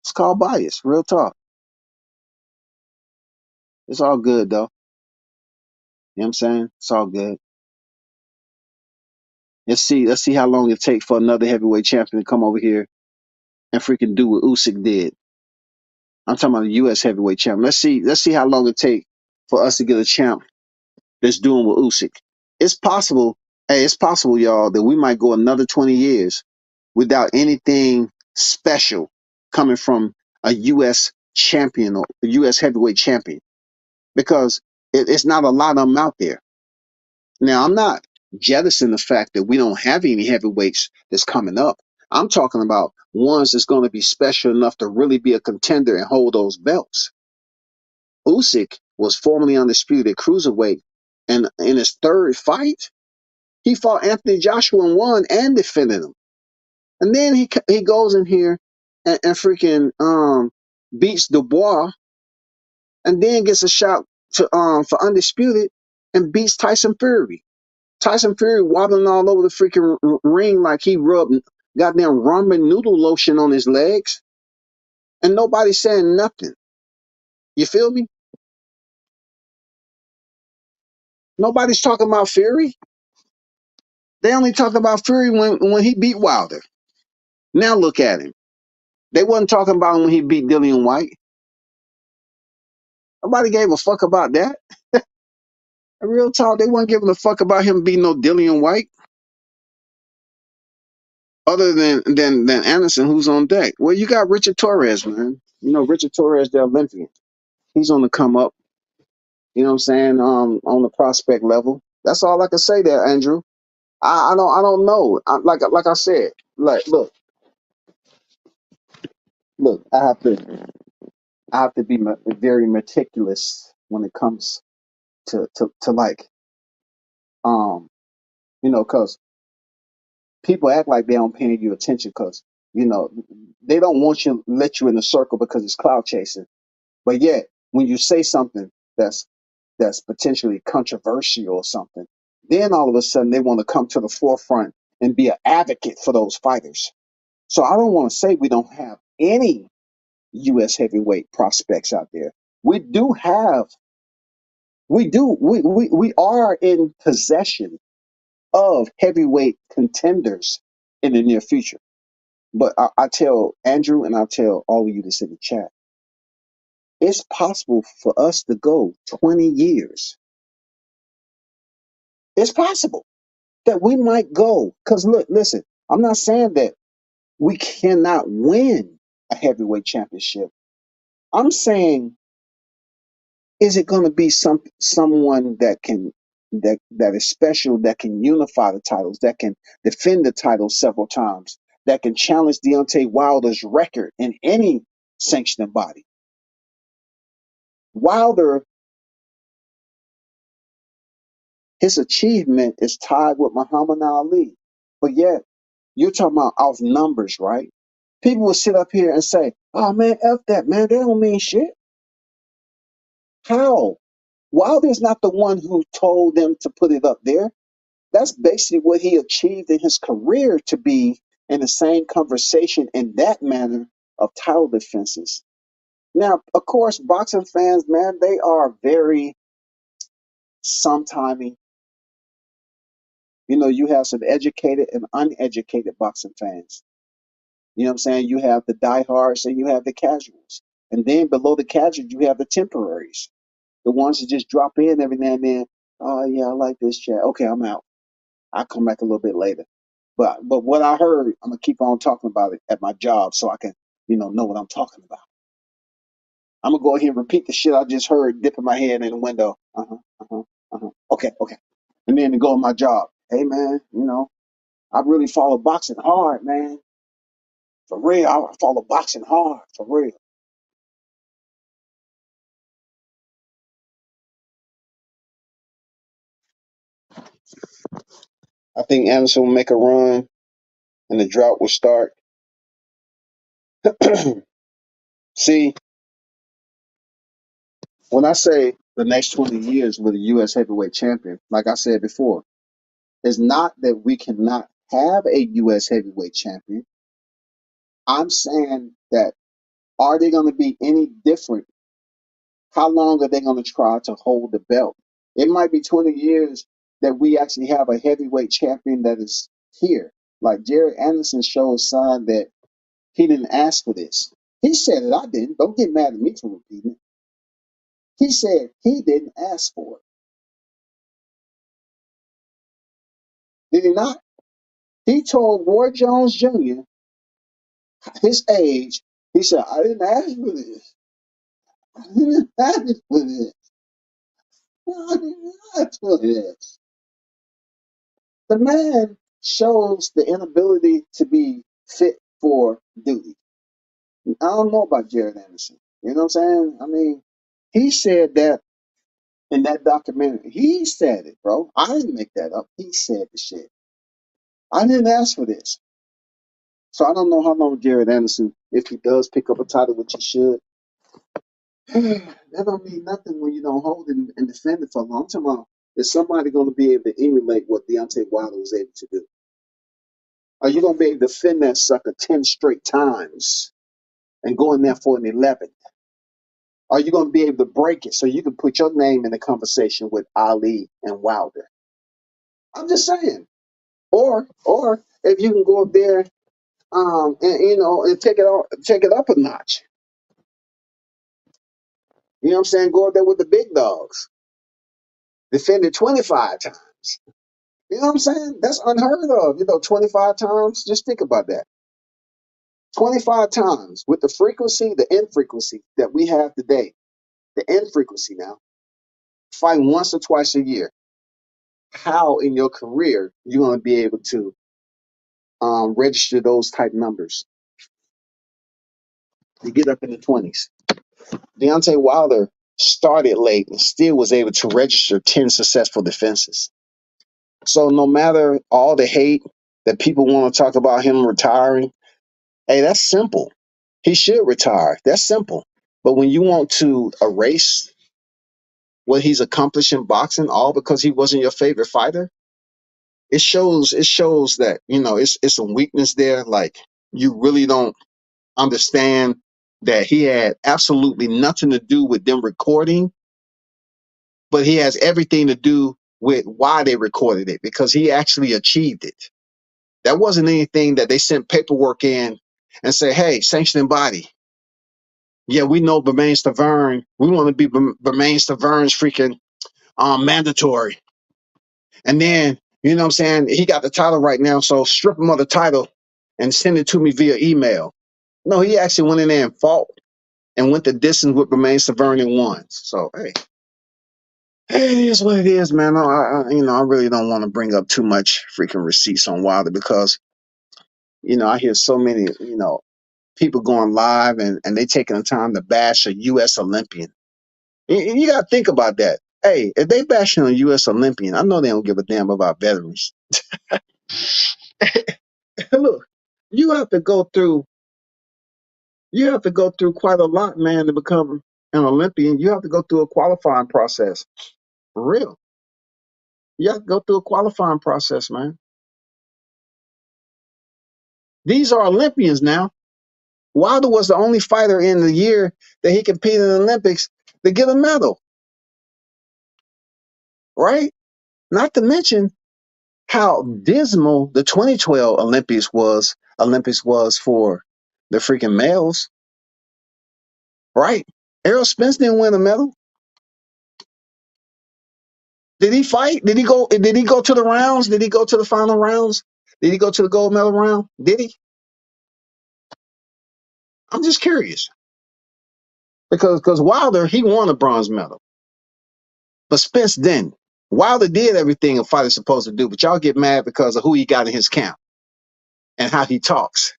It's called bias. Real talk. It's all good though. You know what I'm saying? It's all good. Let's see how long it takes for another heavyweight champion to come over here and freaking do what Usyk did. I'm talking about a U.S. heavyweight champion. Let's see how long it takes for us to get a champ that's doing what Usyk. It's possible. Hey, it's possible, y'all, that we might go another 20 years without anything special coming from a U.S. champion or a U.S. heavyweight champion because it's not a lot of them out there. Now, I'm not jettisoning the fact that we don't have any heavyweights that's coming up. I'm talking about ones that's going to be special enough to really be a contender and hold those belts. Usyk was formerly undisputed cruiserweight, and in his third fight, he fought Anthony Joshua and won and defended him. And then he goes in here and freaking beats Dubois, and then gets a shot to for undisputed and beats Tyson Fury. Tyson Fury wobbling all over the freaking ring like he rubbed goddamn ramen noodle lotion on his legs, and nobody's saying nothing. You feel me? Nobody's talking about Fury. They only talk about Fury when he beat Wilder. Now look at him. They wasn't talking about him when he beat Dillian White. Nobody gave a fuck about that. In real talk, they weren't giving a fuck about him beating no Dillian White, other than Anderson, who's on deck. Well, you got Richard Torres, man. You know Richard Torres, the Olympian. He's on the come up. You know what I'm saying? On the prospect level. That's all I can say there, Andrew. I don't know. Like I said, like look. I have to be very meticulous when it comes to like because people act like they don't pay you attention because they don't want you to let you in the circle because it's cloud chasing. But yet, when you say something that's potentially controversial or something, then all of a sudden they want to come to the forefront and be an advocate for those fighters. So I don't want to say we don't have any U.S. heavyweight prospects out there. We do have. We are in possession of heavyweight contenders in the near future. But I tell Andrew and I tell all of you that's in the chat, it's possible for us to go 20 years. It's possible that we might go. Because look, listen, I'm not saying that we cannot win a heavyweight championship. I'm saying, is it going to be someone that is special, that can unify the titles, that can defend the title several times, that can challenge Deontay Wilder's record in any sanctioning body? Wilder, his achievement is tied with Muhammad Ali, but yet you're talking about off numbers, right? People will sit up here and say, "Oh man, f that man, they don't mean shit." How? Wilder's not the one who told them to put it up there. That's basically what he achieved in his career, to be in the same conversation in that manner of title defenses. Now, of course, boxing fans, man, they are very sometimey. You have some educated and uneducated boxing fans. You know what I'm saying? You have the diehards and you have the casuals. And then below the casuals, you have the temporaries, the ones that just drop in every now and then. Oh, yeah, I like this chat. Okay, I'm out. I'll come back a little bit later. But what I heard, I'm gonna keep on talking about it at my job so I can, know what I'm talking about. I'm gonna go ahead and repeat the shit I just heard, dipping my head in the window. Okay, okay. And then to go to my job. Hey man, I really follow boxing hard, man. For real, I follow boxing hard, for real. I think Anderson will make a run and the drought will start. See, when I say the next 20 years with a U.S. heavyweight champion, like I said before, it's not that we cannot have a U.S. heavyweight champion. I'm saying that, are they going to be any different? How long are they going to try to hold the belt? It might be 20 years that we actually have a heavyweight champion that is here. Like Jerry Anderson showed sign that he didn't ask for this. He said it. I didn't. Don't get mad at me for repeating it. He said he didn't ask for it. Did he not? He told Roy Jones Jr. his age. He said, "I didn't ask for this. I didn't ask for this. I didn't ask for this." The man shows the inability to be fit for duty. I don't know about Jared Anderson. You know what I'm saying? I mean, he said that in that documentary. He said it, bro. I didn't make that up. He said the shit. I didn't ask for this. So I don't know how long Jared Anderson, if he does pick up a title, which he should, that don't mean nothing when you don't hold it and defend it for long. I'm talking about, is somebody going to be able to emulate what Deontay Wilder was able to do? Are you going to be able to defend that sucker 10 straight times and go in there for an 11th? Are you going to be able to break it so you can put your name in the conversation with Ali and Wilder? I'm just saying. Or if you can go up there, and and take it up a notch. You know what I'm saying? Go up there with the big dogs, defend it 25 times. You know what I'm saying? That's unheard of. 25 times. Just think about that. 25 times with the frequency, the infrequency that we have today. The infrequency now. Fight once or twice a year. How in your career you're going to be able to register those type numbers? You get up in the 20s. Deontay Wilder started late and still was able to register 10 successful defenses. So no matter all the hate that people want to talk about him retiring, hey, that's simple. He should retire. That's simple. But when you want to erase what he's accomplished in boxing, all because he wasn't your favorite fighter, it shows that, it's some weakness there. Like, you really don't understand that he had absolutely nothing to do with them recording, but he has everything to do with why they recorded it, because he actually achieved it. That wasn't anything that they sent paperwork in and say, hey, sanctioning body. Yeah, we know Bermain Stavern. We want to be Bermain Stavern's freaking mandatory. And then, you know what I'm saying? He got the title right now, so strip him of the title and send it to me via email. No, he actually went in there and fought and went the distance with Bermain Stavern and won. So, hey, it is what it is, man. I really don't want to bring up too much freaking receipts on Wilder because, I hear so many, people going live and they taking the time to bash a U.S. Olympian. You got to think about that. Hey, if they bashing a U.S. Olympian, I know they don't give a damn about veterans. Look, you have to go through quite a lot, man, to become an Olympian. You have to go through a qualifying process. For real. You have to go through a qualifying process, man. These are Olympians now. Wilder was the only fighter in the year that he competed in the Olympics to get a medal, right? Not to mention how dismal the 2012 Olympics was for the freaking males, right? Errol Spence didn't win a medal. Did he fight? Did he go? Did he go to the rounds? Did he go to the final rounds? Did he go to the gold medal round? Did he? I'm just curious because Wilder, he won a bronze medal, but Spence didn't. Wilder did everything a fighter's supposed to do, but y'all get mad because of who he got in his camp and how he talks.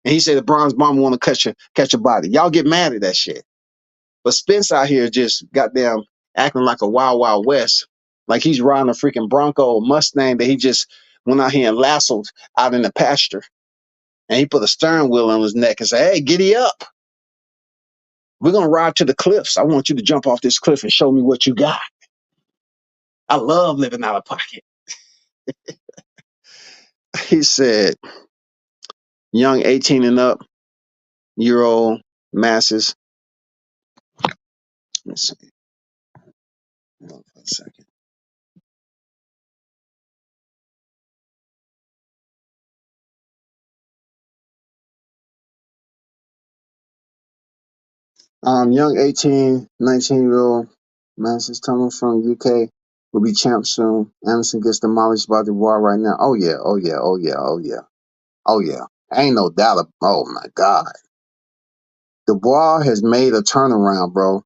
And he said the bronze bomber want to catch your body. Y'all get mad at that shit. But Spence out here just goddamn acting like a wild, wild west. Like he's riding a freaking Bronco or Mustang that he just went out here and lassoed out in the pasture. And he put a steering wheel on his neck and said, hey, giddy up. We're going to ride to the cliffs. I want you to jump off this cliff and show me what you got. I love living out of pocket. He said, young 18 and up, year old masses. Let's see. Hold on for a second. Young 18, 19-year-old Masters coming from UK will be champ soon. Anderson gets demolished by Dubois right now. Oh yeah, oh yeah, oh yeah, oh yeah, oh yeah. Ain't no doubt. Oh my God, Dubois has made a turnaround, bro.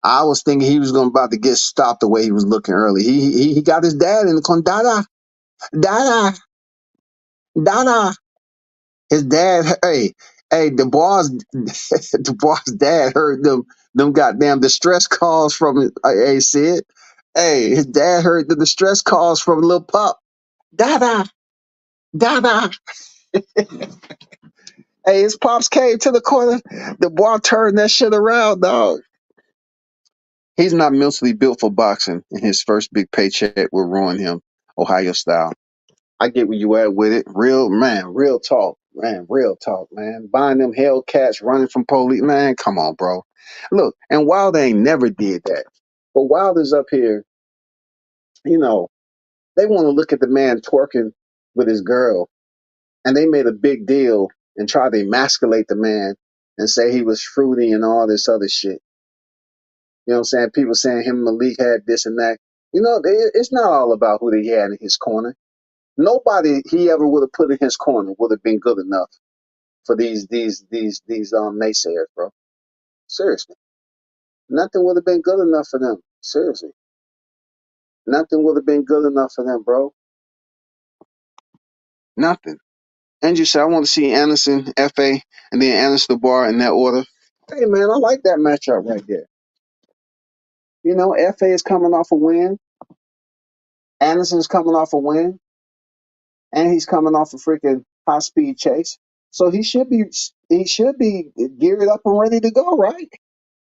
I was thinking he was going about to get stopped the way he was looking early. He got his dad in the corner. Dada, Dada, Dada. His dad, the boss, the boss dad heard them goddamn distress calls from hey Sid. Hey, his dad heard the distress calls from little pup. Dada, Dada. Hey, his pops came to the corner. The boy turned that shit around, dog. He's not mentally built for boxing, and his first big paycheck will ruin him, Ohio style. I get where you at with it. Real talk, man, real talk, man. Buying them Hellcats, running from police, man. Come on, bro. Look, and Wilder ain't never did that. But Wilder's up here, you know, they want to look at the man twerking with his girl, and they made a big deal and tried to emasculate the man and say he was fruity and all this other shit. You know what I'm saying? People saying him and Malik had this and that. You know, it's not all about who they had in his corner. Nobody he ever would have put in his corner would have been good enough for these naysayers, bro. Seriously, nothing would have been good enough for them. Seriously, nothing would have been good enough for them, bro. Nothing. And you said I want to see Anderson, Fa, and then Anderson Bar in that order. Hey man, I like that matchup right there. You know, Fa is coming off a win. Anderson's coming off a win, and he's coming off a freaking high speed chase. So he should be geared up and ready to go, right?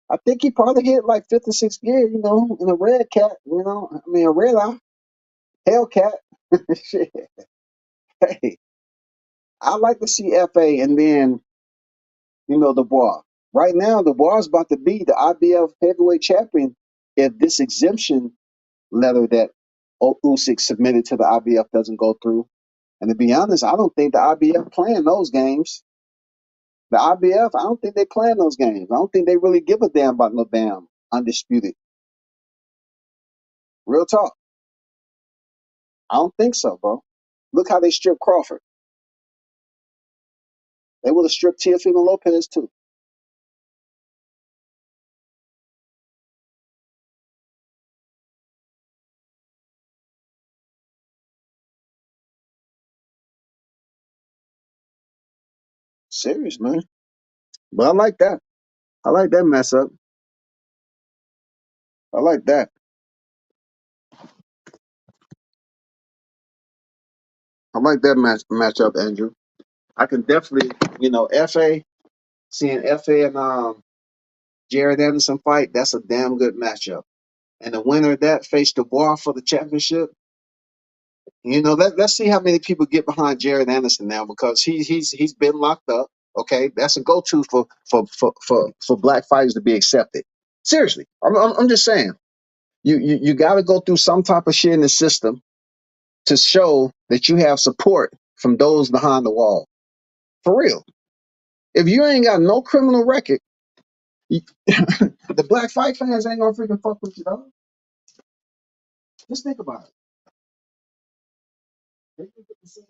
I think he probably hit like fifth or sixth gear, you know, in a red cat, you know, I mean a red eye, Hellcat. Shit. Hey, I like to see FA and then, you know, Dubois. Right now, Dubois is about to be the IBF heavyweight champion if this exemption letter that Usyk submitted to the IBF doesn't go through. And to be honest, I don't think the IBF playing those games. The IBF, I don't think they playing those games. I don't think they really give a damn about no damn undisputed. Real talk. I don't think so, bro. Look how they stripped Crawford. They would have stripped Teofimo Lopez too. Serious, man. But I like that. I like that mess up. I like that. I like that matchup, Andrew. I can definitely, you know, seeing FA and Jared Anderson fight, that's a damn good matchup. And the winner of that faced Dubois for the championship. You know, let's see how many people get behind Jared Anderson now because he's been locked up. Okay, that's a go-to for black fighters to be accepted. Seriously, I'm just saying. You got to go through some type of shit in the system to show that you have support from those behind the wall. For real. If you ain't got no criminal record, you, the black fight fans ain't gonna freaking fuck with you, dog. Just think about it. They can get the same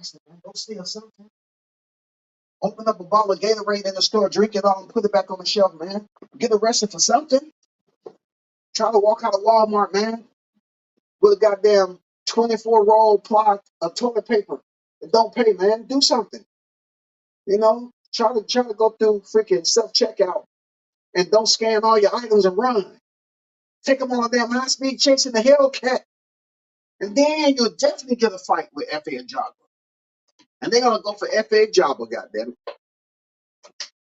gangster, man. Go steal something. Open up a bottle of Gatorade in the store, drink it all, and put it back on the shelf, man. Get arrested for something. Try to walk out of Walmart, man, with a goddamn 24-roll plot of toilet paper. And don't pay, man. Do something. You know, try to go through freaking self checkout and don't scan all your items and run. Take them on a damn high speed chase in the Hellcat, and then you'll definitely get a fight with F.A. and Jabba. And they're gonna go for F.A. Jabba, goddamn it.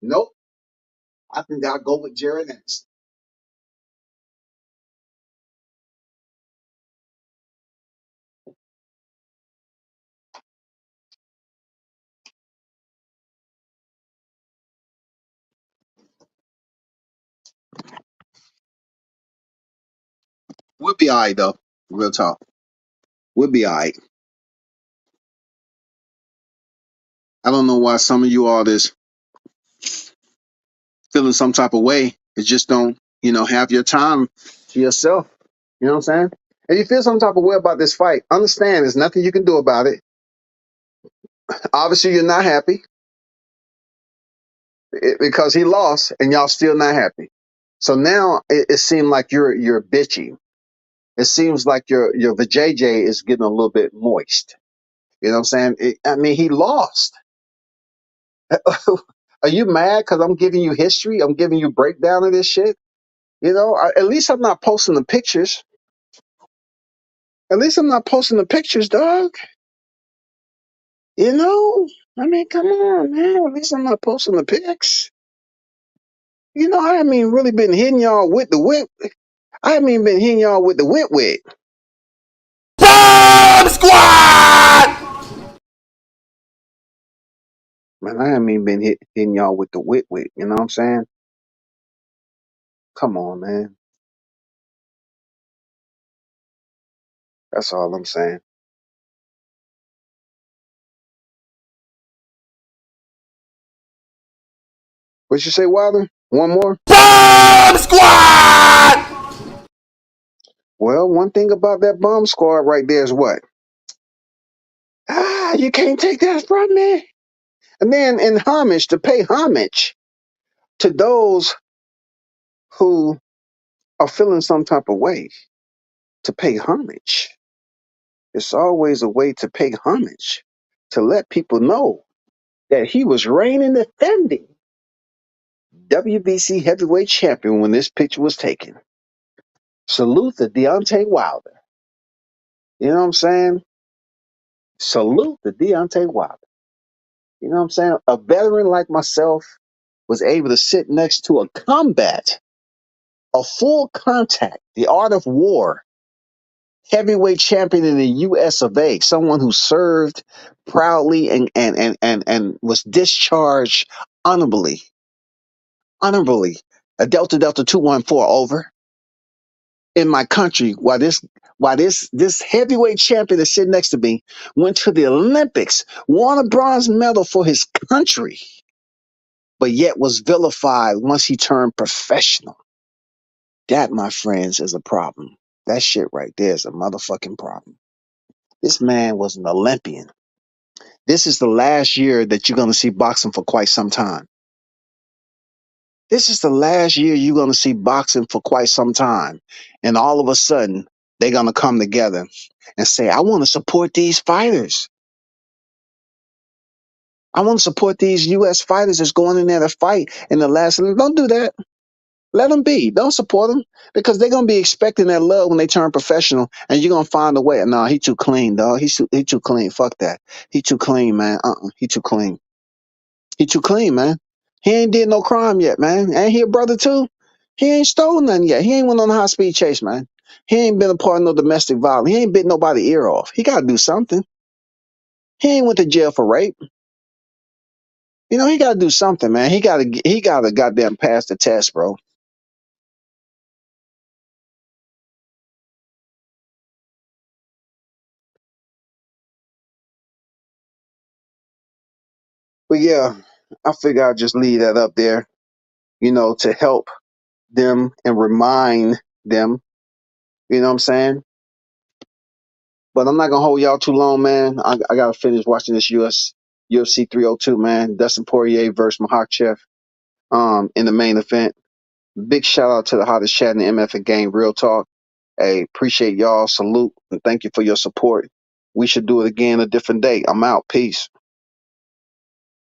Nope, I think I'll go with Jared next. We'll be all right though. Real talk. We'll be all right. I don't know why some of you all is feeling some type of way. It just don't, have your time to yourself. You know what I'm saying? If you feel some type of way about this fight, understand there's nothing you can do about it. Obviously, you're not happy because he lost, and y'all still not happy. So now it seems like you're bitchy. It seems like your vajayjay is getting a little bit moist. You know what I'm saying? He lost. Are you mad because I'm giving you history? I'm giving you breakdown of this shit. At least I'm not posting the pictures. At least I'm not posting the pictures, dog. You know? Come on, man. At least I'm not posting the pics. I haven't even really been hitting y'all with the whip. I haven't even been hitting y'all with the whip. Bomb Squad! Man, I haven't even been hitting y'all with the whip. You know what I'm saying? Come on, man. That's all I'm saying. What you say, Wilder? One more? Bomb Squad! Well, one thing about that bomb squad right there is what? You can't take that from me. And then in homage, to pay homage to those who are feeling some type of way, to pay homage. It's always a way to pay homage, to let people know that he was reigning defending WBC heavyweight champion when this picture was taken. Salute to Deontay Wilder. You know what I'm saying? Salute to Deontay Wilder. You know what I'm saying? A veteran like myself was able to sit next to a combat, a full contact, the art of war, heavyweight champion in the US of A, someone who served proudly and was discharged honorably. Honorably. A Delta Delta 214 over in my country while this heavyweight champion that's sitting next to me went to the Olympics, won a bronze medal for his country, but yet was vilified once he turned professional. That, my friends, is a problem. That shit right there is a motherfucking problem. This man was an Olympian. This is the last year that you're going to see boxing for quite some time. This is the last year you're going to see boxing for quite some time. And all of a sudden, they're going to come together and say, I want to support these fighters. I want to support these U.S. fighters that's going in there to fight in the last. Don't do that. Let them be. Don't support them because they're going to be expecting that love when they turn professional and you're going to find a way. No, he too clean, dog. He too clean. Fuck that. He too clean, man. He too clean. He too clean, man. He ain't did no crime yet, man. Ain't he a brother too? He ain't stolen nothing yet. He ain't went on a high speed chase, man. He ain't been a part of no domestic violence. He ain't bit nobody ear off. He got to do something. He ain't went to jail for rape. He got to do something, man. He got to goddamn pass the test, bro. But yeah, I figure I'll just leave that up there, to help them and remind them, you know what I'm saying? But I'm not gonna hold y'all too long, man. I gotta finish watching this UFC 302, man. Dustin Poirier versus Makhachev in the main event. Big shout out to the hottest chat in the MF game, Real Talk. Hey, appreciate y'all. Salute and thank you for your support. We should do it again a different day. I'm out. Peace.